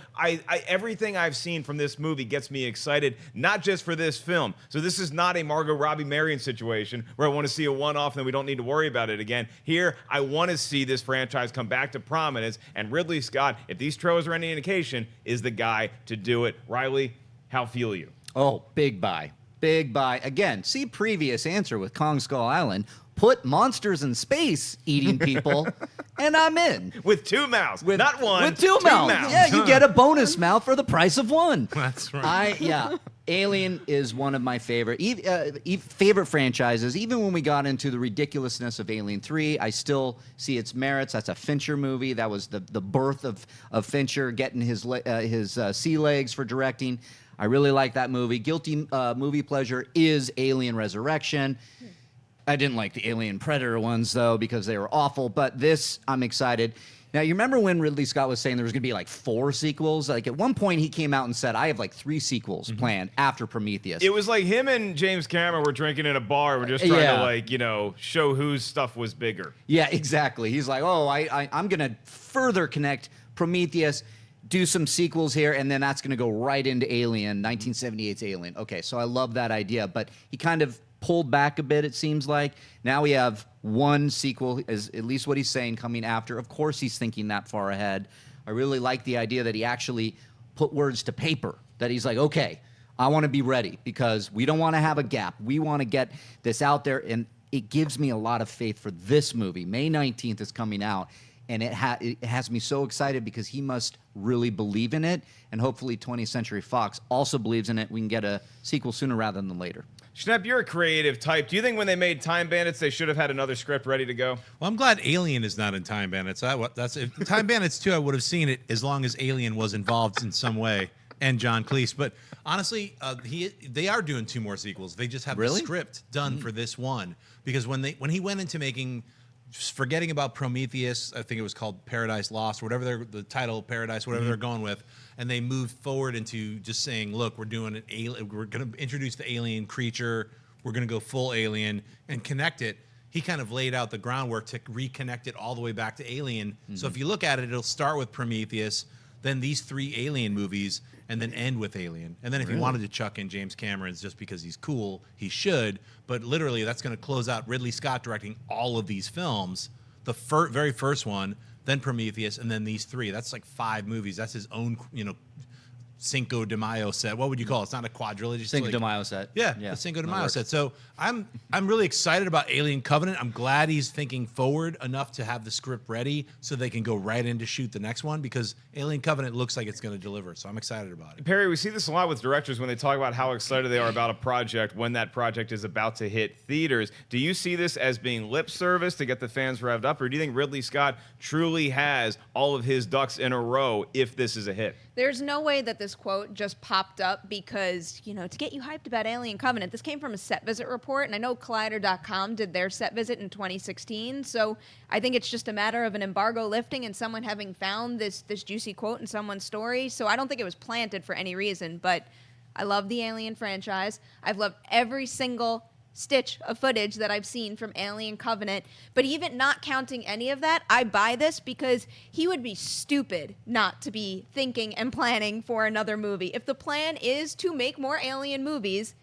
everything I've seen from this movie gets me excited, not just for this film. So this is not a Margot Robbie Marian situation where I want to see a one-off and then we don't need to worry about it again. Here, I want to see this franchise come back to prominence, and Ridley Scott, if these trailers are any indication, is the guy to do it. Reilly, how feel you? Oh, big buy. Big buy. Again, see previous answer with Kong Skull Island. Put monsters in space eating people, and I'm in. With 2 mouths, not one. With two mouths. Yeah, you get a bonus mouth for the price of one. That's right. Alien is one of my favorite franchises. Even when we got into the ridiculousness of Alien 3, I still see its merits. That's a Fincher movie. That was the birth of Fincher getting his sea legs for directing. I really like that movie. Guilty movie pleasure is Alien Resurrection. I didn't like the Alien Predator ones, though, because they were awful. But this, I'm excited. Now, you remember when Ridley Scott was saying there was going to be like 4 sequels? Like, at one point, he came out and said, I have like 3 sequels planned after Prometheus. It was like him and James Cameron were drinking in a bar. We're just trying to, show whose stuff was bigger. Yeah, exactly. He's like, I'm going to further connect Prometheus, do some sequels here, and then that's going to go right into Alien, 1978's Alien. Okay, so I love that idea, but he kind of pulled back a bit, it seems like. Now we have one sequel, is at least what he's saying, coming after. Of course he's thinking that far ahead. I really like the idea that he actually put words to paper, that he's like, okay, I want to be ready because we don't want to have a gap. We want to get this out there, and it gives me a lot of faith for this movie. May 19th is coming out, and it has me so excited because he must really believe in it, and hopefully 20th Century Fox also believes in it. We can get a sequel sooner rather than later. Schnepp, you're a creative type. Do you think when they made Time Bandits, they should have had another script ready to go? Well, I'm glad Alien is not in Time Bandits. If Time Bandits 2, I would have seen it as long as Alien was involved in some way, and John Cleese. But honestly, they are doing 2 more sequels. They just have the script done for this one. Because when he went into making, forgetting about Prometheus, I think it was called Paradise Lost, or whatever the title, Paradise, whatever they're going with, and they moved forward into just saying, look, we're doing an alien, we're going to introduce the alien creature, we're going to go full alien and connect it. He kind of laid out the groundwork to reconnect it all the way back to Alien. So if you look at it, it'll start with Prometheus, then these 3 Alien movies, and then end with Alien. And then if he wanted to chuck in James Cameron's just because he's cool, he should. But literally, that's going to close out Ridley Scott directing all of these films. The very first one, then Prometheus, and then these 3. That's like 5 movies. That's his own, Cinco de Mayo set. What would you call it? It's not a quadrilogy. Cinco de Mayo set. Yeah, the Cinco de Mayo set. So I'm really excited about Alien Covenant. I'm glad he's thinking forward enough to have the script ready so they can go right in to shoot the next one, because Alien Covenant looks like it's going to deliver. So I'm excited about it. Perri, we see this a lot with directors when they talk about how excited they are about a project when that project is about to hit theaters. Do you see this as being lip service to get the fans revved up, or do you think Ridley Scott truly has all of his ducks in a row if this is a hit? There's no way that this quote just popped up because, to get you hyped about Alien Covenant. This came from a set visit report, and I know Collider.com did their set visit in 2016. So I think it's just a matter of an embargo lifting and someone having found this juicy quote in someone's story. So I don't think it was planted for any reason, but I love the Alien franchise. I've loved every single stitch of footage that I've seen from Alien Covenant, but even not counting any of that, I buy this because he would be stupid not to be thinking and planning for another movie. If the plan is to make more Alien movies,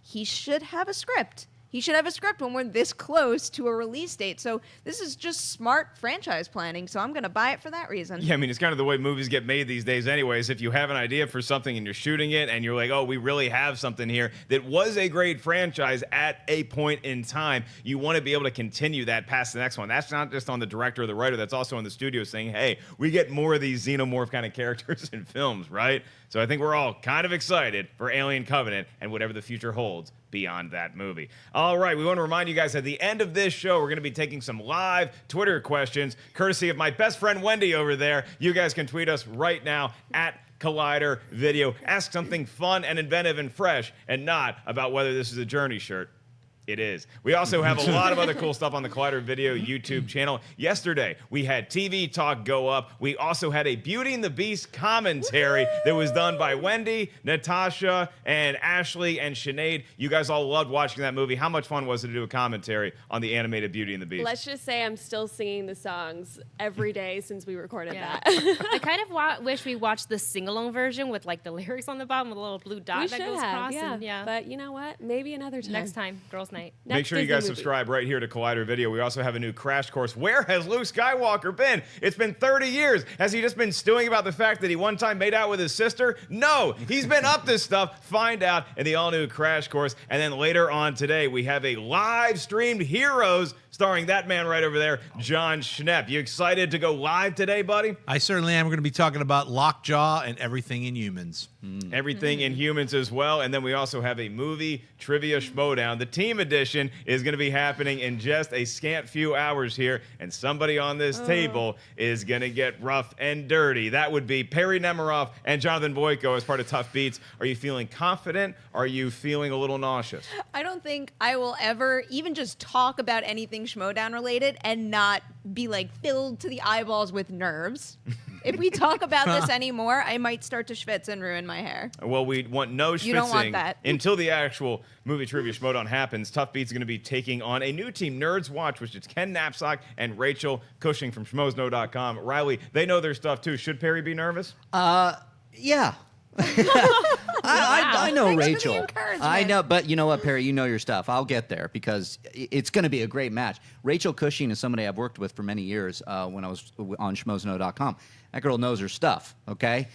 he should have a script. He should have a script when we're this close to a release date. So this is just smart franchise planning, so I'm going to buy it for that reason. Yeah, I mean, it's kind of the way movies get made these days anyways. If you have an idea for something and you're shooting it and you're like, oh, we really have something here that was a great franchise at a point in time, you want to be able to continue that past the next one. That's not just on the director or the writer. That's also on the studio saying, hey, we get more of these xenomorph kind of characters in films, right? So I think we're all kind of excited for Alien Covenant and whatever the future holds beyond that movie. All right, we want to remind you guys at the end of this show, we're going to be taking some live Twitter questions, courtesy of my best friend Wendy over there. You guys can tweet us right now at Collider Video. Ask something fun and inventive and fresh, and not about whether this is a Journey shirt. It is. We also have a lot of other cool stuff on the Collider Video YouTube channel. Yesterday, we had TV Talk go up. We also had a Beauty and the Beast commentary that was done by Wendy, Natasha, and Ashley, and Sinead. You guys all loved watching that movie. How much fun was it to do a commentary on the animated Beauty and the Beast? Let's just say I'm still singing the songs every day since we recorded that. I kind of wish we watched the sing-along version with like the lyrics on the bottom with a little blue dot We that should goes have, across. yeah. And, But you know what? Maybe another time. next time, girls' night. Make Next sure you Disney guys movie. subscribe right here to Collider Video. We also have a new crash course. Where has Luke Skywalker been? It's been 30 years. Has he just been stewing about the fact that he one time made out with his sister? No, he's been up to stuff. Find out in the all-new crash course. And then later on today, we have a live-streamed Heroes starring that man right over there, Jon Schnepp. You excited to go live today, buddy? I certainly am. We're going to be talking about Lockjaw and everything in humans. Everything in humans as well. And then we also have a movie trivia schmodown. The team edition is going to be happening in just a scant few hours here. And somebody on this table is going to get rough and dirty. That would be Perri Nemiroff and Jonathan Boyko as part of Tough Beats. Are you feeling confident? Are you feeling a little nauseous? I don't think I will ever even just talk about anything Schmodown related and not be like filled to the eyeballs with nerves. If we talk about this anymore, I might start to schwitz and ruin my hair. Well, we want no You don't want schwitzing that. until the actual movie trivia schmodown happens. Tough Beats is going to be taking on a new team, Nerds Watch, which is Ken Knapsack and Rachel Cushing from schmoesknow.com. Reilly, they know their stuff too. Should Perri be nervous? Yeah. I know Thanks for the Rachel. encouragement. I know, but you know what, Perry? You know your stuff. I'll get there because it's going to be a great match. Rachel Cushing is somebody I've worked with for many years when I was on schmoesknow.com. That girl knows her stuff, okay?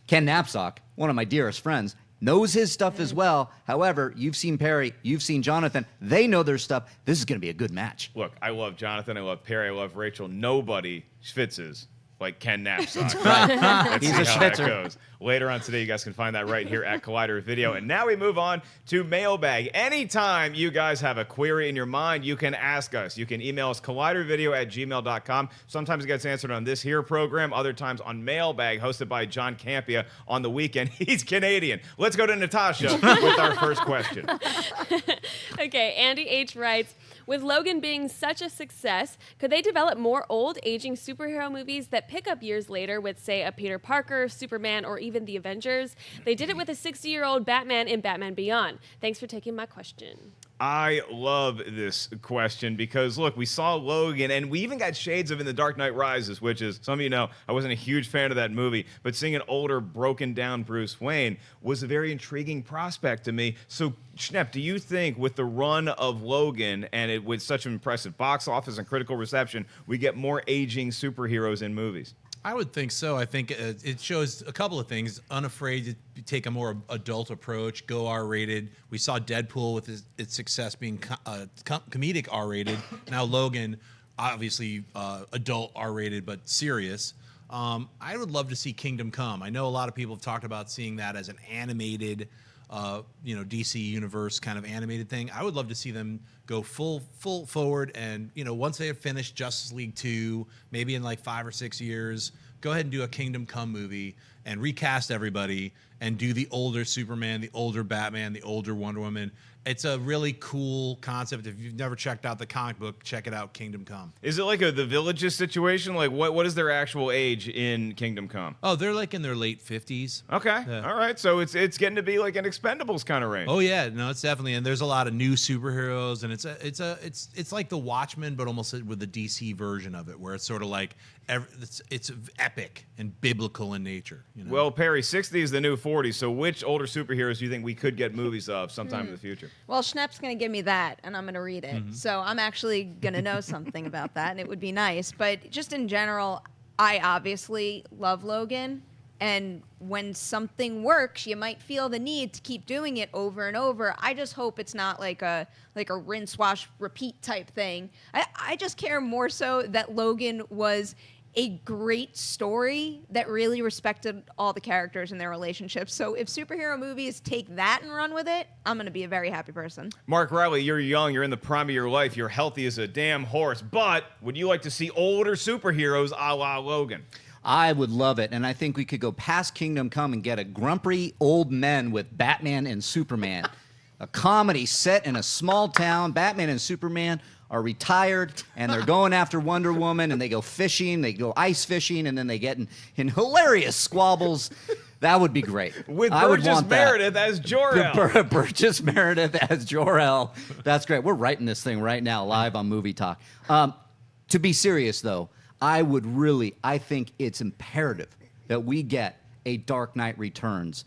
Ken Knapsack, one of my dearest friends, knows his stuff as well. However, you've seen Perry, you've seen Jonathan. They know their stuff. This is going to be a good match. Look, I love Jonathan. I love Perry. I love Rachel. Nobody schwitzes like Ken Knapsack. Let's He's see a how that schwitzer. goes. Later on today, you guys can find that right here at Collider Video. And now we move on to Mailbag. Anytime you guys have a query in your mind, you can ask us. You can email us collidervideo@gmail.com. Sometimes it gets answered on this here program, other times on Mailbag, hosted by John Campia on the weekend. He's Canadian. Let's go to Natasha with our first question. Okay, Andy H. writes, with Logan being such a success, could they develop more old, aging superhero movies that pick up years later with, say, a Peter Parker, Superman, or even the Avengers? They did it with a 60-year-old Batman in Batman Beyond. Thanks for taking my question. I love this question because, look, we saw Logan, and we even got shades of In the Dark Knight Rises, which is, some of you know, I wasn't a huge fan of that movie, but seeing an older, broken-down Bruce Wayne was a very intriguing prospect to me. So, Schnepp, do you think with the run of Logan and it with such an impressive box office and critical reception, we get more aging superheroes in movies? I would think so. I think it shows a couple of things. Unafraid to take a more adult approach, go R-rated. We saw Deadpool with its success being comedic R-rated. Now Logan, obviously adult R-rated, but serious. I would love to see Kingdom Come. I know a lot of people have talked about seeing that as an animated, DC universe kind of animated thing. I would love to see them go full forward, and once they have finished Justice League 2, maybe in like 5 or 6 years, go ahead and do a Kingdom Come movie and recast everybody and do the older Superman, the older Batman, the older Wonder Woman. It's a really cool concept. If you've never checked out the comic book, check it out, Kingdom Come. Is it like the Villages situation? Like, what is their actual age in Kingdom Come? Oh, they're like in their late 50s. Okay, Yeah. all right. So it's getting to be like an Expendables kind of range. Oh yeah, no, it's definitely, and there's a lot of new superheroes, and it's like the Watchmen, but almost with the DC version of it, where it's sort of like it's epic and biblical in nature. Well, Perry, 60 is the new 40, so which older superheroes do you think we could get movies of sometime in the future? Well, Schnepp's going to give me that, and I'm going to read it. So I'm actually going to know something about that, and it would be nice. But just in general, I obviously love Logan. And when something works, you might feel the need to keep doing it over and over. I just hope it's not like a rinse, wash, repeat type thing. I just care more so that Logan was a great story that really respected all the characters and their relationships. So if superhero movies take that and run with it, I'm going to be a very happy person. Mark Reilly, you're young, you're in the prime of your life, you're healthy as a damn horse, but would you like to see older superheroes a la Logan? I would love it, and I think we could go past Kingdom Come and get a grumpy old men with Batman and Superman. A comedy set in a small town. Batman and Superman are retired, and they're going after Wonder Woman, and they go fishing, they go ice fishing, and then they get in hilarious squabbles. That would be great. With I would Burgess want that. Meredith as Jor-El. Burgess Meredith as Jor-El. That's great. We're writing this thing right now, live on Movie Talk. To be serious, though, I think it's imperative that we get a Dark Knight Returns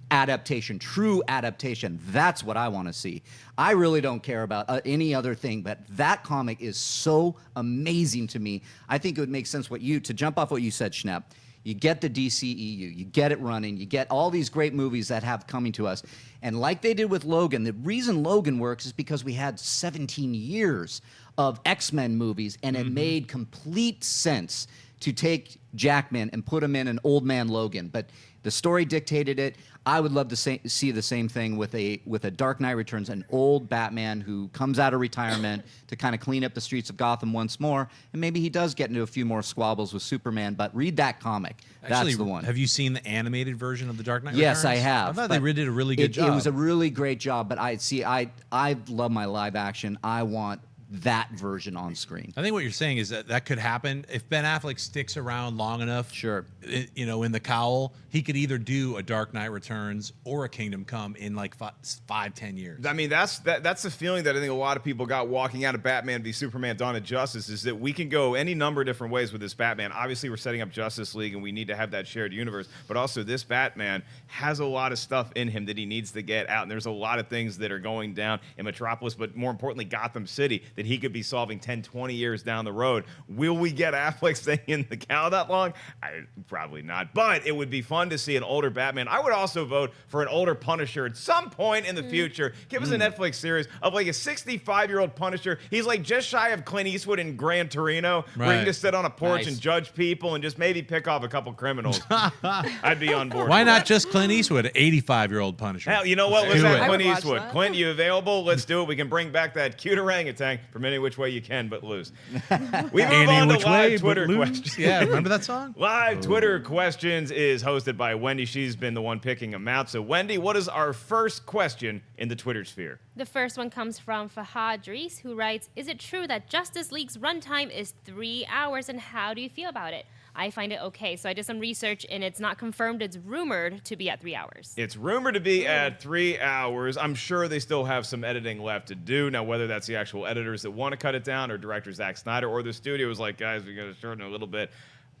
adaptation, true adaptation. That's what I want to see. I really don't care about any other thing, but that comic is so amazing to me. I think it would make sense to jump off what you said, Schnepp. You get the DCEU, you get it running, you get all these great movies that have coming to us. And like they did with Logan, the reason Logan works is because we had 17 years of X-Men movies, and it made complete sense to take Jackman and put him in an old man Logan. But the story dictated it. I would love to see the same thing with a Dark Knight Returns, an old Batman who comes out of retirement to kind of clean up the streets of Gotham once more, and maybe he does get into a few more squabbles with Superman. But read that comic. Actually, that's the one. Have you seen the animated version of the Dark Knight Yes, Returns? I have. I thought they did a really good job. It was a really great job, but I love my live action. I want that version on screen. I think what you're saying is that could happen if Ben Affleck sticks around long enough. Sure. In the cowl, he could either do a Dark Knight Returns or a Kingdom Come in like 5-10 years. I mean, that's the feeling that I think a lot of people got walking out of Batman v Superman: Dawn of Justice, is that we can go any number of different ways with this Batman. Obviously, we're setting up Justice League, and we need to have that shared universe. But also, this Batman has a lot of stuff in him that he needs to get out, and there's a lot of things that are going down in Metropolis, but more importantly, Gotham City, that he could be solving 10, 20 years down the road. Will we get Affleck staying in the cowl that long? Probably not. But it would be fun to see an older Batman. I would also vote for an older Punisher at some point in the future. Give us a Netflix series of like a 65-year-old Punisher. He's like just shy of Clint Eastwood in Gran Torino, where he can just sit on a porch and judge people and just maybe pick off a couple criminals. I'd be on board. Why not just Clint Eastwood, 85-year-old Punisher? Hell, you know what? Let's Do have it. Clint I would watch Eastwood. that. Clint, you available? Let's do it. We can bring back that cute orangutan from any which way you can but lose. We move on to live Twitter questions. Yeah, remember that song? Live Twitter questions is hosted by Wendy. She's been the one picking them out. So, Wendy, what is our first question in the Twitter sphere? The first one comes from Fahad Reese, who writes, "Is it true that Justice League's runtime is 3 hours, and how do you feel about it?" I find it okay. So I did some research, and it's not confirmed. It's rumored to be at 3 hours. It's rumored to be at 3 hours. I'm sure they still have some editing left to do. Now, whether that's the actual editors that want to cut it down or director Zack Snyder or the studio is like, guys, we got to shorten it a little bit.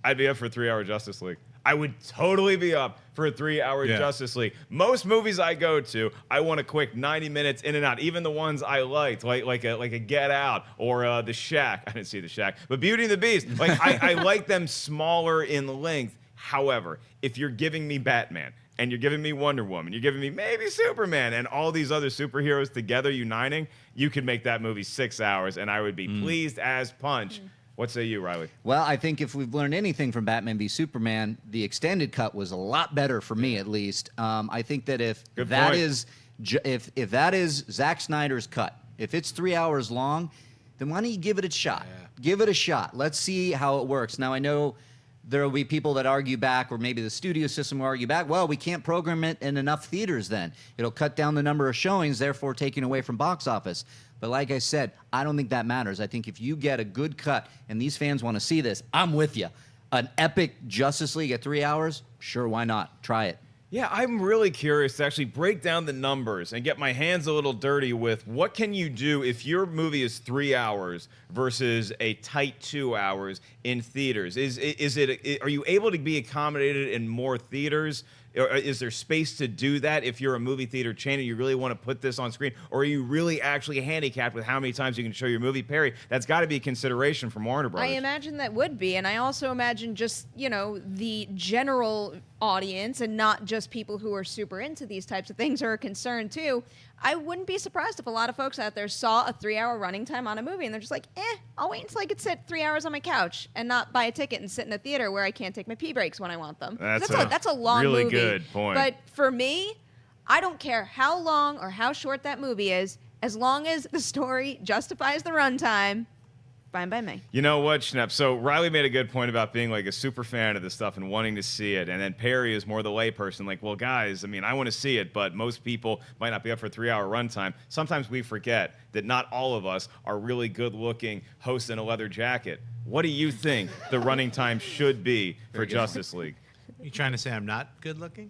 I'd be up for a 3 hour Justice League. I would totally be up for a 3 hour Justice League. Most movies I go to, I want a quick 90 minutes in and out. Even the ones I liked, like a Get Out or The Shack. I didn't see The Shack, but Beauty and the Beast. Like I like them smaller in length. However, if you're giving me Batman and you're giving me Wonder Woman, you're giving me maybe Superman and all these other superheroes together uniting, you could make that movie 6 hours, and I would be pleased as punch. What say you, Reilly? Well, I think if we've learned anything from Batman v Superman, the extended cut was a lot better for me, at least. I think that if Good that point. is if that is Zack Snyder's cut, if it's 3 hours long, then why don't you give it a shot? Give it a shot. Let's see how it works. Now, I know there will be people that argue back, or maybe the studio system will argue back, well, we can't program it in enough theaters then. It'll cut down the number of showings, therefore taking away from box office. But like I said, I don't think that matters. I think if you get a good cut and these fans want to see this, I'm with you. An epic Justice League at 3 hours? Sure, why not? Try it. Yeah, I'm really curious to actually break down the numbers and get my hands a little dirty with what can you do if your movie is 3 hours versus a tight 2 hours in theaters? Are you able to be accommodated in more theaters? Or is there space to do that if you're a movie theater chain and you really want to put this on screen? Or are you really actually handicapped with how many times you can show your movie? Perry, that's got to be a consideration from Warner Brothers. I imagine that would be, and I also imagine just, the general audience and not just people who are super into these types of things are concerned too. I wouldn't be surprised if a lot of folks out there saw a 3 hour running time on a movie and they're just like, I'll wait until I could sit 3 hours on my couch and not buy a ticket and sit in a theater where I can't take my pee breaks when I want them. That's a long really movie. good point. But for me, I don't care how long or how short that movie is, as long as the story justifies the runtime. Fine by me. You know what, Schnepp? So Reilly made a good point about being like a super fan of this stuff and wanting to see it. And then Perry is more the layperson. Like, well, guys, I mean, I want to see it, but most people might not be up for a 3 hour runtime. Sometimes we forget that not all of us are really good looking hosts in a leather jacket. What do you think the running time should be for Justice League? You trying to say I'm not good looking?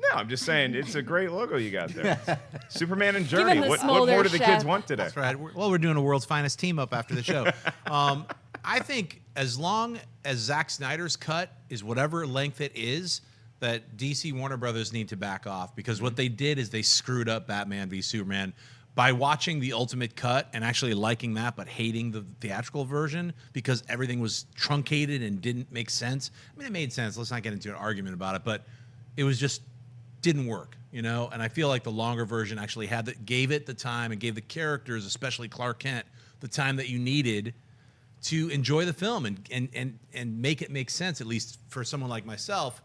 No, I'm just saying it's a great logo you got there. Superman and Give him Journey. the What smolder, more do the chef. kids want today? That's right. We're doing a world's finest team up after the show. I think as long as Zack Snyder's cut is whatever length it is, that DC Warner Brothers need to back off, because what they did is they screwed up Batman v Superman by watching the ultimate cut and actually liking that but hating the theatrical version because everything was truncated and didn't make sense. I mean, it made sense. Let's not get into an argument about it, but it was just didn't work, and I feel like the longer version actually gave it the time and gave the characters, especially Clark Kent, the time that you needed to enjoy the film and make it make sense, at least for someone like myself.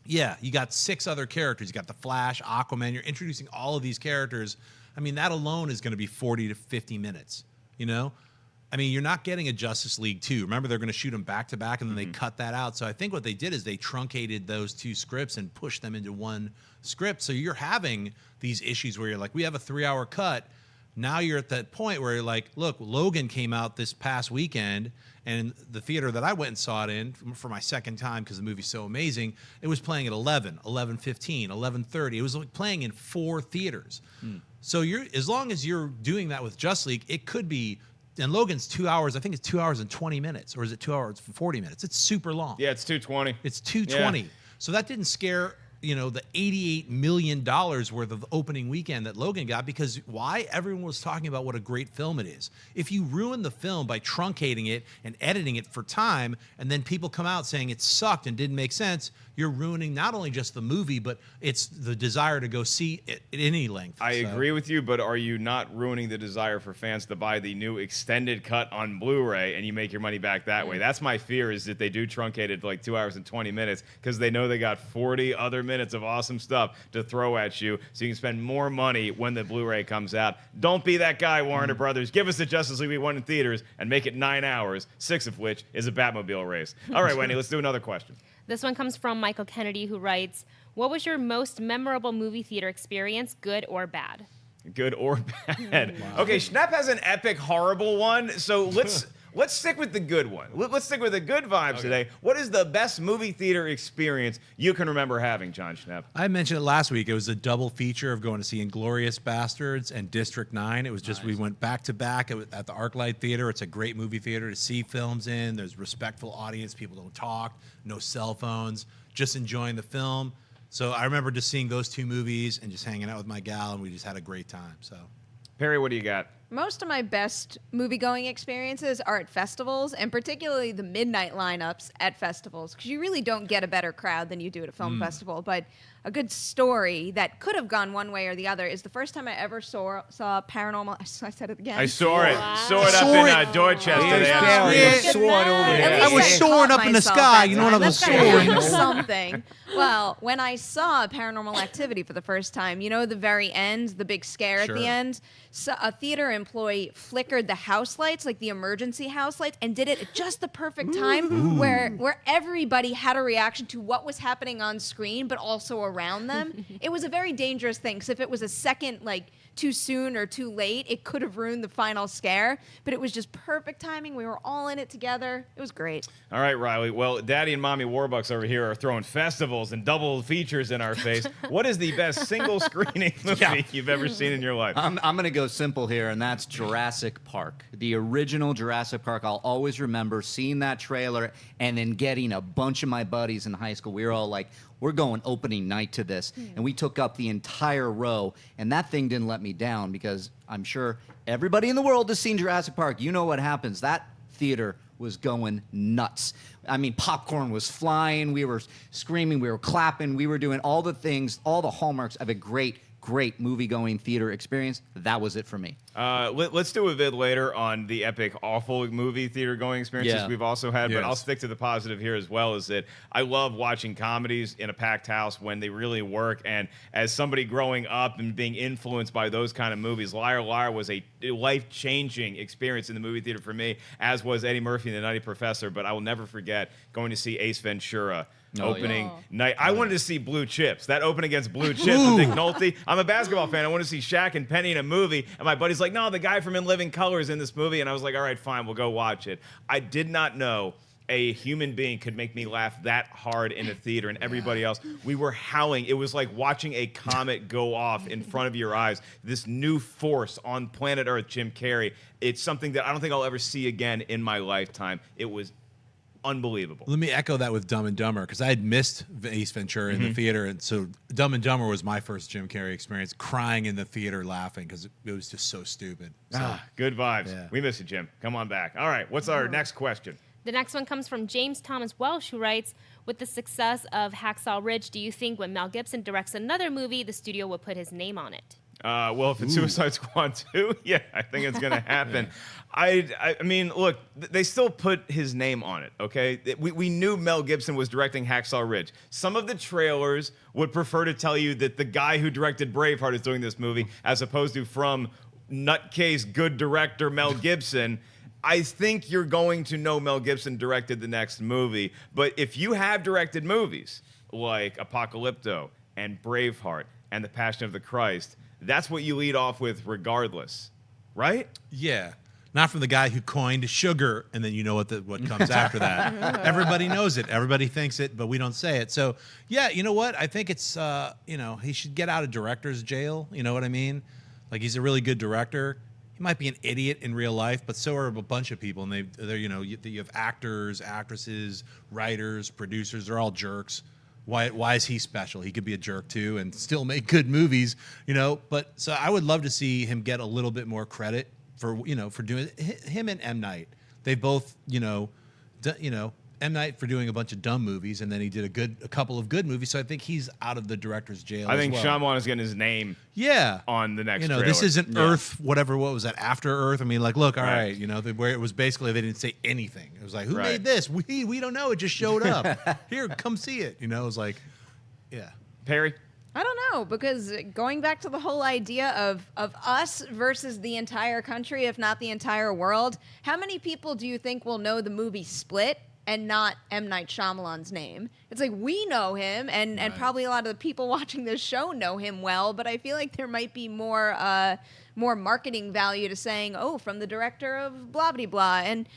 Yeah, you got 6 other characters. You got the Flash, Aquaman. You're introducing all of these characters. I mean, that alone is going to be 40 to 50 minutes, I mean, you're not getting a Justice League 2. Remember, they're going to shoot them back to back, and then they cut that out. So I think what they did is they truncated those 2 scripts and pushed them into one script. So you're having these issues where you're like, we have a 3 hour cut, Now you're at that point where you're like, look, Logan came out this past weekend, and the theater that I went and saw it in for my second time because the movie's so amazing, it was playing at 11, 11:15, 11:30. It was like playing in 4 theaters. So as long as you're doing that with Just League, it could be. And Logan's 2 hours. I think it's 2 hours and 20 minutes, or is it 2 hours and 40 minutes? It's super long. Yeah, it's 2:20. It's 2:20. Yeah. So that didn't scare the $88 million worth of opening weekend that Logan got, because why? Everyone was talking about what a great film it is. If you ruin the film by truncating it and editing it for time, and then people come out saying it sucked and didn't make sense, you're ruining not only just the movie, but it's the desire to go see it at any length. I agree with you, but are you not ruining the desire for fans to buy the new extended cut on Blu-ray and you make your money back that way? That's my fear, is that they do truncate it to like 2 hours and 20 minutes because they know they got 40 other minutes of awesome stuff to throw at you, so you can spend more money when the Blu-ray comes out. Don't be that guy, Warner Brothers. Give us the Justice League we won in theaters and make it 9 hours, 6 of which is a Batmobile race. All right, Wendy, let's do another question. This one comes from Michael Kennedy, who writes, what was your most memorable movie theater experience, good or bad? Good or bad? Wow. Okay, Schnepp has an epic, horrible one, so let's stick with the good one. Let's stick with the good vibes today. What is the best movie theater experience you can remember having, Jon Schnepp? I mentioned it last week. It was a double feature of going to see Inglourious Bastards and District 9. It was just, we went back to back at the ArcLight Theater. It's a great movie theater to see films in. There's respectful audience. People don't talk, no cell phones, just enjoying the film. So I remember just seeing those 2 movies and just hanging out with my gal, and we just had a great time. So, Perri, what do you got? Most of my best movie-going experiences are at festivals, and particularly the midnight lineups at festivals, because you really don't get a better crowd than you do at a film festival. But a good story that could have gone one way or the other is the first time I ever saw Paranormal. I said it again. I saw it. Saw it up in Dorchester. I was soaring up in the sky. You know what I was soaring? Something. Well, when I saw Paranormal Activity for the first time, the very end, the big scare at the end, so a theater employee flickered the house lights, like the emergency house lights, and did it at just the perfect time where everybody had a reaction to what was happening on screen, but also around them. It was a very dangerous thing, because if it was a second, too soon or too late, it could have ruined the final scare, but it was just perfect timing. We were all in it together. It was great. All right, Reilly. Well, Daddy and Mommy Warbucks over here are throwing festivals and double features in our face. What is the best single screening movie you've ever seen in your life? I'm going to go simple here, and that's Jurassic Park. The original Jurassic Park. I'll always remember seeing that trailer and then getting a bunch of my buddies in high school. We were all like, we're going opening night to this. And we took up the entire row, and that thing didn't let me down, because I'm sure everybody in the world has seen Jurassic Park. You know what happens. That theater was going nuts. I mean, popcorn was flying. We were screaming. We were clapping. We were doing all the things, all the hallmarks of a great movie-going theater experience. That was it for me. Let's do a vid later on the epic, awful movie theater-going experiences we've also had, but I'll stick to the positive here as well, is that I love watching comedies in a packed house when they really work, and as somebody growing up and being influenced by those kind of movies, Liar Liar was a life-changing experience in the movie theater for me, as was Eddie Murphy and the Nutty Professor, but I will never forget going to see Ace Ventura opening night. I wanted to see Blue Chips. That open against Blue Chips with Nick Nolte. I'm a basketball fan. I want to see Shaq and Penny in a movie. And my buddy's like, no, the guy from In Living Color is in this movie. And I was like, all right, fine, we'll go watch it. I did not know a human being could make me laugh that hard in a theater, and everybody else, we were howling. It was like watching a comet go off in front of your eyes. This new force on planet Earth, Jim Carrey. It's something that I don't think I'll ever see again in my lifetime. It was unbelievable. Let me echo that with Dumb and Dumber, because I had missed Ace Ventura in the theater, and so Dumb and Dumber was my first Jim Carrey experience, crying in the theater laughing because it was just so stupid. So, good vibes. Yeah. We miss you, Jim. Come on back. All right, what's our next question? The next one comes from James Thomas Welsh, who writes, with the success of Hacksaw Ridge, do you think when Mel Gibson directs another movie, the studio will put his name on it? Well, if it's Suicide Squad 2, yeah, I think it's going to happen. I mean, look, they still put his name on it, okay? We knew Mel Gibson was directing Hacksaw Ridge. Some of the trailers would prefer to tell you that the guy who directed Braveheart is doing this movie, as opposed to from nutcase good director Mel Gibson. I think you're going to know Mel Gibson directed the next movie. But if you have directed movies like Apocalypto and Braveheart and The Passion of the Christ, that's what you lead off with regardless. right? Yeah. Not from the guy who coined sugar, and then you know what comes after that. Everybody knows it. Everybody thinks it, but we don't say it. So, yeah, you know what? I think it's, he should get out of director's jail. You know what I mean? Like, he's a really good director. He might be an idiot in real life, but so are a bunch of people. And they're you have actors, actresses, writers, producers. They're all jerks. Why is he special? He could be a jerk too and still make good movies, But so I would love to see him get a little bit more credit for doing him and M. Night. They both, M. Night for doing a bunch of dumb movies, and then he did a couple of good movies. So I think he's out of the director's jail. I think as well. Shyamalan is getting his name. Yeah, on the next. This isn't Yeah. Earth. What was that? After Earth. I mean, like, look, all right. Where it was basically they didn't say anything. It was like, who made this? We don't know. It just showed up. Here, come see it. It was like, yeah. Perry. I don't know, because going back to the whole idea of us versus the entire country, if not the entire world, how many people do you think will know the movie Split and not M. Night Shyamalan's name? It's like, we know him, and probably a lot of the people watching this show know him well, but I feel like there might be more marketing value to saying, oh, from the director of blah, blah, blah. And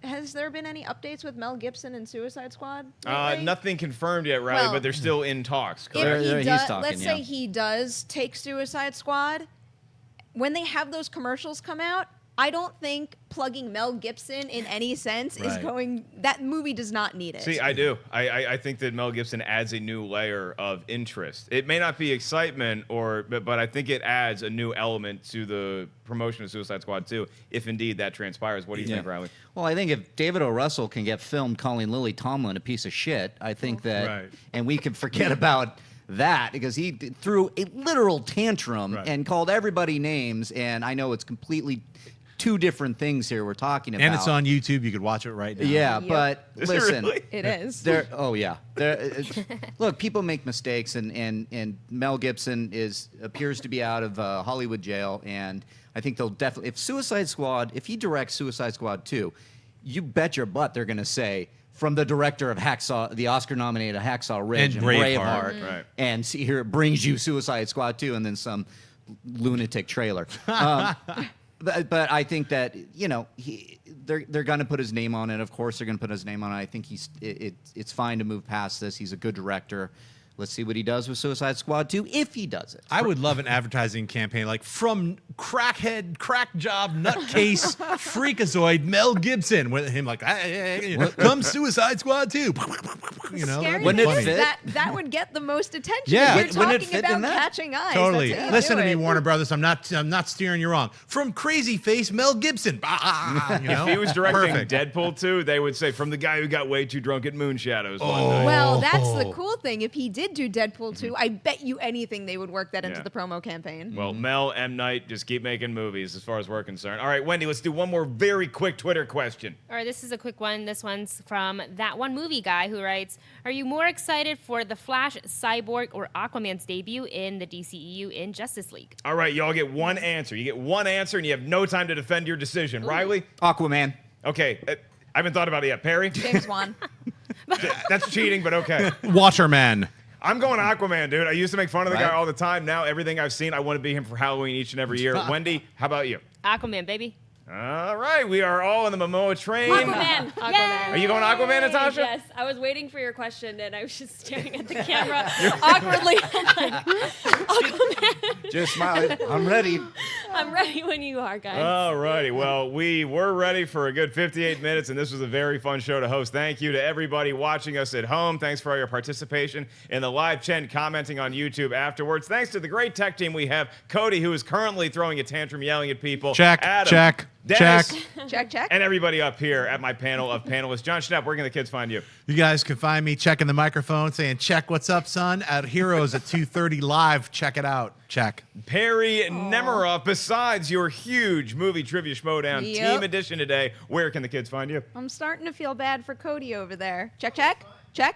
has there been any updates with Mel Gibson and Suicide Squad lately? Nothing confirmed yet, Reilly, Well, but they're still in talks. If Correct? he He's does, talking, let's yeah. say he does take Suicide Squad, when they have those commercials come out, I don't think plugging Mel Gibson in any sense is Right. going. That movie does not need it. See, I do. I think that Mel Gibson adds a new layer of interest. It may not be excitement, but I think it adds a new element to the promotion of Suicide Squad 2, if indeed that transpires. What do you think, Reilly? Well, I think if David O. Russell can get filmed calling Lily Tomlin a piece of shit, I think that, Right. and we can forget about that because he threw a literal tantrum Right. and called everybody names, and I know it's completely two different things here we're talking about. And it's on YouTube. You could watch it right now. Yeah, Yep. but Is it listen, really? It is. Oh yeah. Look, people make mistakes, and Mel Gibson appears to be out of Hollywood jail, and I think they'll definitely, if he directs Suicide Squad 2, you bet your butt they're going to say, from the director of Hacksaw, the Oscar-nominated Hacksaw Ridge And Braveheart. Right. and see here it brings you Suicide Squad 2, and then some lunatic trailer. But I think that they're going to put his name on it. Of course, they're going to put his name on it. I think it's fine to move past this. He's a good director. Let's see what he does with Suicide Squad 2, if he does it. I would love an advertising campaign like from crackhead, crack job, nutcase, freakazoid Mel Gibson with him like, hey, come Suicide Squad 2. Scary Wouldn't it thing is fit? that would get the most attention. Yeah. If you're Wouldn't it talking fit in about that? catching eyes. Totally. That's how you Listen do to me, it. Warner Brothers. I'm not steering you wrong. From crazy face Mel Gibson. If he was directing Perfect. Deadpool 2, they would say, from the guy who got way too drunk at Moon Shadows one night. Well, that's the cool thing. If he did do Deadpool 2, I bet you anything they would work that into Yeah. the promo campaign. Well, Mel, M. Night, just keep making movies as far as we're concerned. All right, Wendy, let's do one more very quick Twitter question. All right, this is a quick one. This one's from That One Movie Guy, who writes, are you more excited for The Flash, Cyborg, or Aquaman's debut in the DCEU in Justice League? All right, y'all get one answer. You get one answer, and you have no time to defend your decision. Reilly? Aquaman. Okay, I haven't thought about it yet. Perry? James Wan. That's cheating, but okay. Waterman. I'm going Aquaman, dude. I used to make fun of the guy Right. all the time. Now, everything I've seen, I want to be him for Halloween each and every year. Wendy, how about you? Aquaman, baby. All right, we are all in the Momoa train. Aquaman. Are you going Aquaman, Natasha? Yes, I was waiting for your question and I was just staring at the camera awkwardly. I'm like, Aquaman. Just smile. I'm ready. I'm ready when you are, guys. All righty. Well, we were ready for a good 58 minutes, and this was a very fun show to host. Thank you to everybody watching us at home. Thanks for all your participation in the live chat and commenting on YouTube afterwards. Thanks to the great tech team we have. Cody, who is currently throwing a tantrum, yelling at people. Check, Adam, check, Dennis, check. Check. and everybody up here at my panel of panelists. Jon Schnepp, where can the kids find you? You guys can find me checking the microphone, saying, check what's up, son, at Heroes at 2:30 live. Check it out. Check. Perri Nemiroff, besides your huge movie trivia schmodown Yep. team edition today, where can the kids find you? I'm starting to feel bad for Cody over there. Check. Yeah,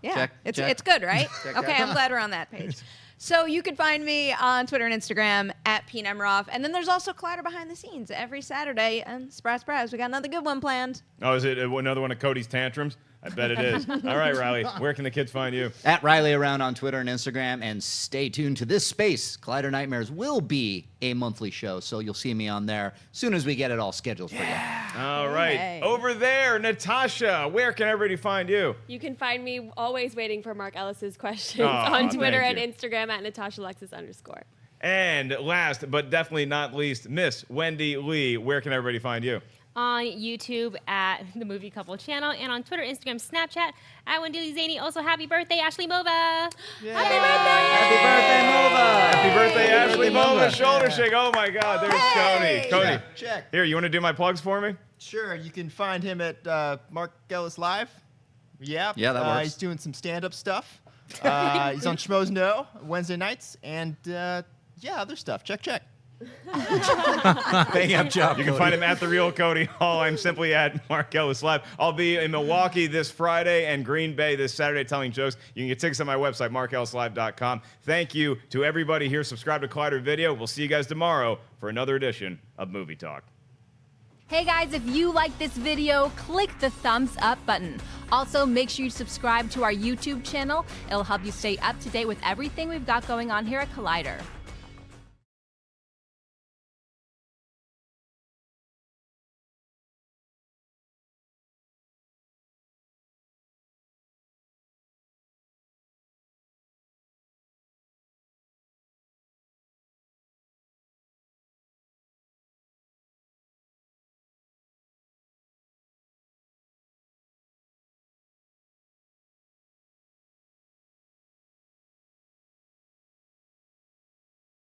Check, it's check. it's good, right? Check, Okay, check. I'm glad we're on that page. So you can find me on Twitter and Instagram at PNemroff, and then there's also Clatter Behind the Scenes every Saturday. And surprise, surprise, we got another good one planned. Oh, is it another one of Cody's tantrums? I bet it is. All right, Reilly, where can the kids find you? At Reilly Around on Twitter and Instagram, and stay tuned to this space. Collider Nightmares will be a monthly show, so you'll see me on there as soon as we get it all scheduled for you. All right. Hey. Over there, Natasha, where can everybody find you? You can find me always waiting for Mark Ellis's questions Aw, on Twitter thank and you. Instagram at NatashaLexis_. And last but definitely not least, Miss Wendy Lee, where can everybody find you? On YouTube at the Movie Couple channel, and on Twitter, Instagram, Snapchat at Wendy Lee Zaney. Also, happy birthday, Ashley Mova. Happy birthday, Mova! Happy birthday, Ashley Mova. Mova. Shoulder shake. Oh my God, there's Hey! Cody. Cody, Check. here, you want to do my plugs for me? Sure, you can find him at Mark Ellis Live. Yeah. Yeah, that works. He's doing some stand-up stuff. He's on Schmoes No Wednesday nights, and other stuff. Check. Bang up job. You can find him at The Real Cody Hall. I'm simply at Mark Ellis Live. I'll be in Milwaukee this Friday and Green Bay this Saturday telling jokes. You can get tickets on my website, markellislive.com. Thank you to everybody here. Subscribe to Collider Video. We'll see you guys tomorrow for another edition of Movie Talk. Hey guys, if you like this video, click the thumbs up button. Also, make sure you subscribe to our YouTube channel. It'll help you stay up to date with everything we've got going on here at Collider.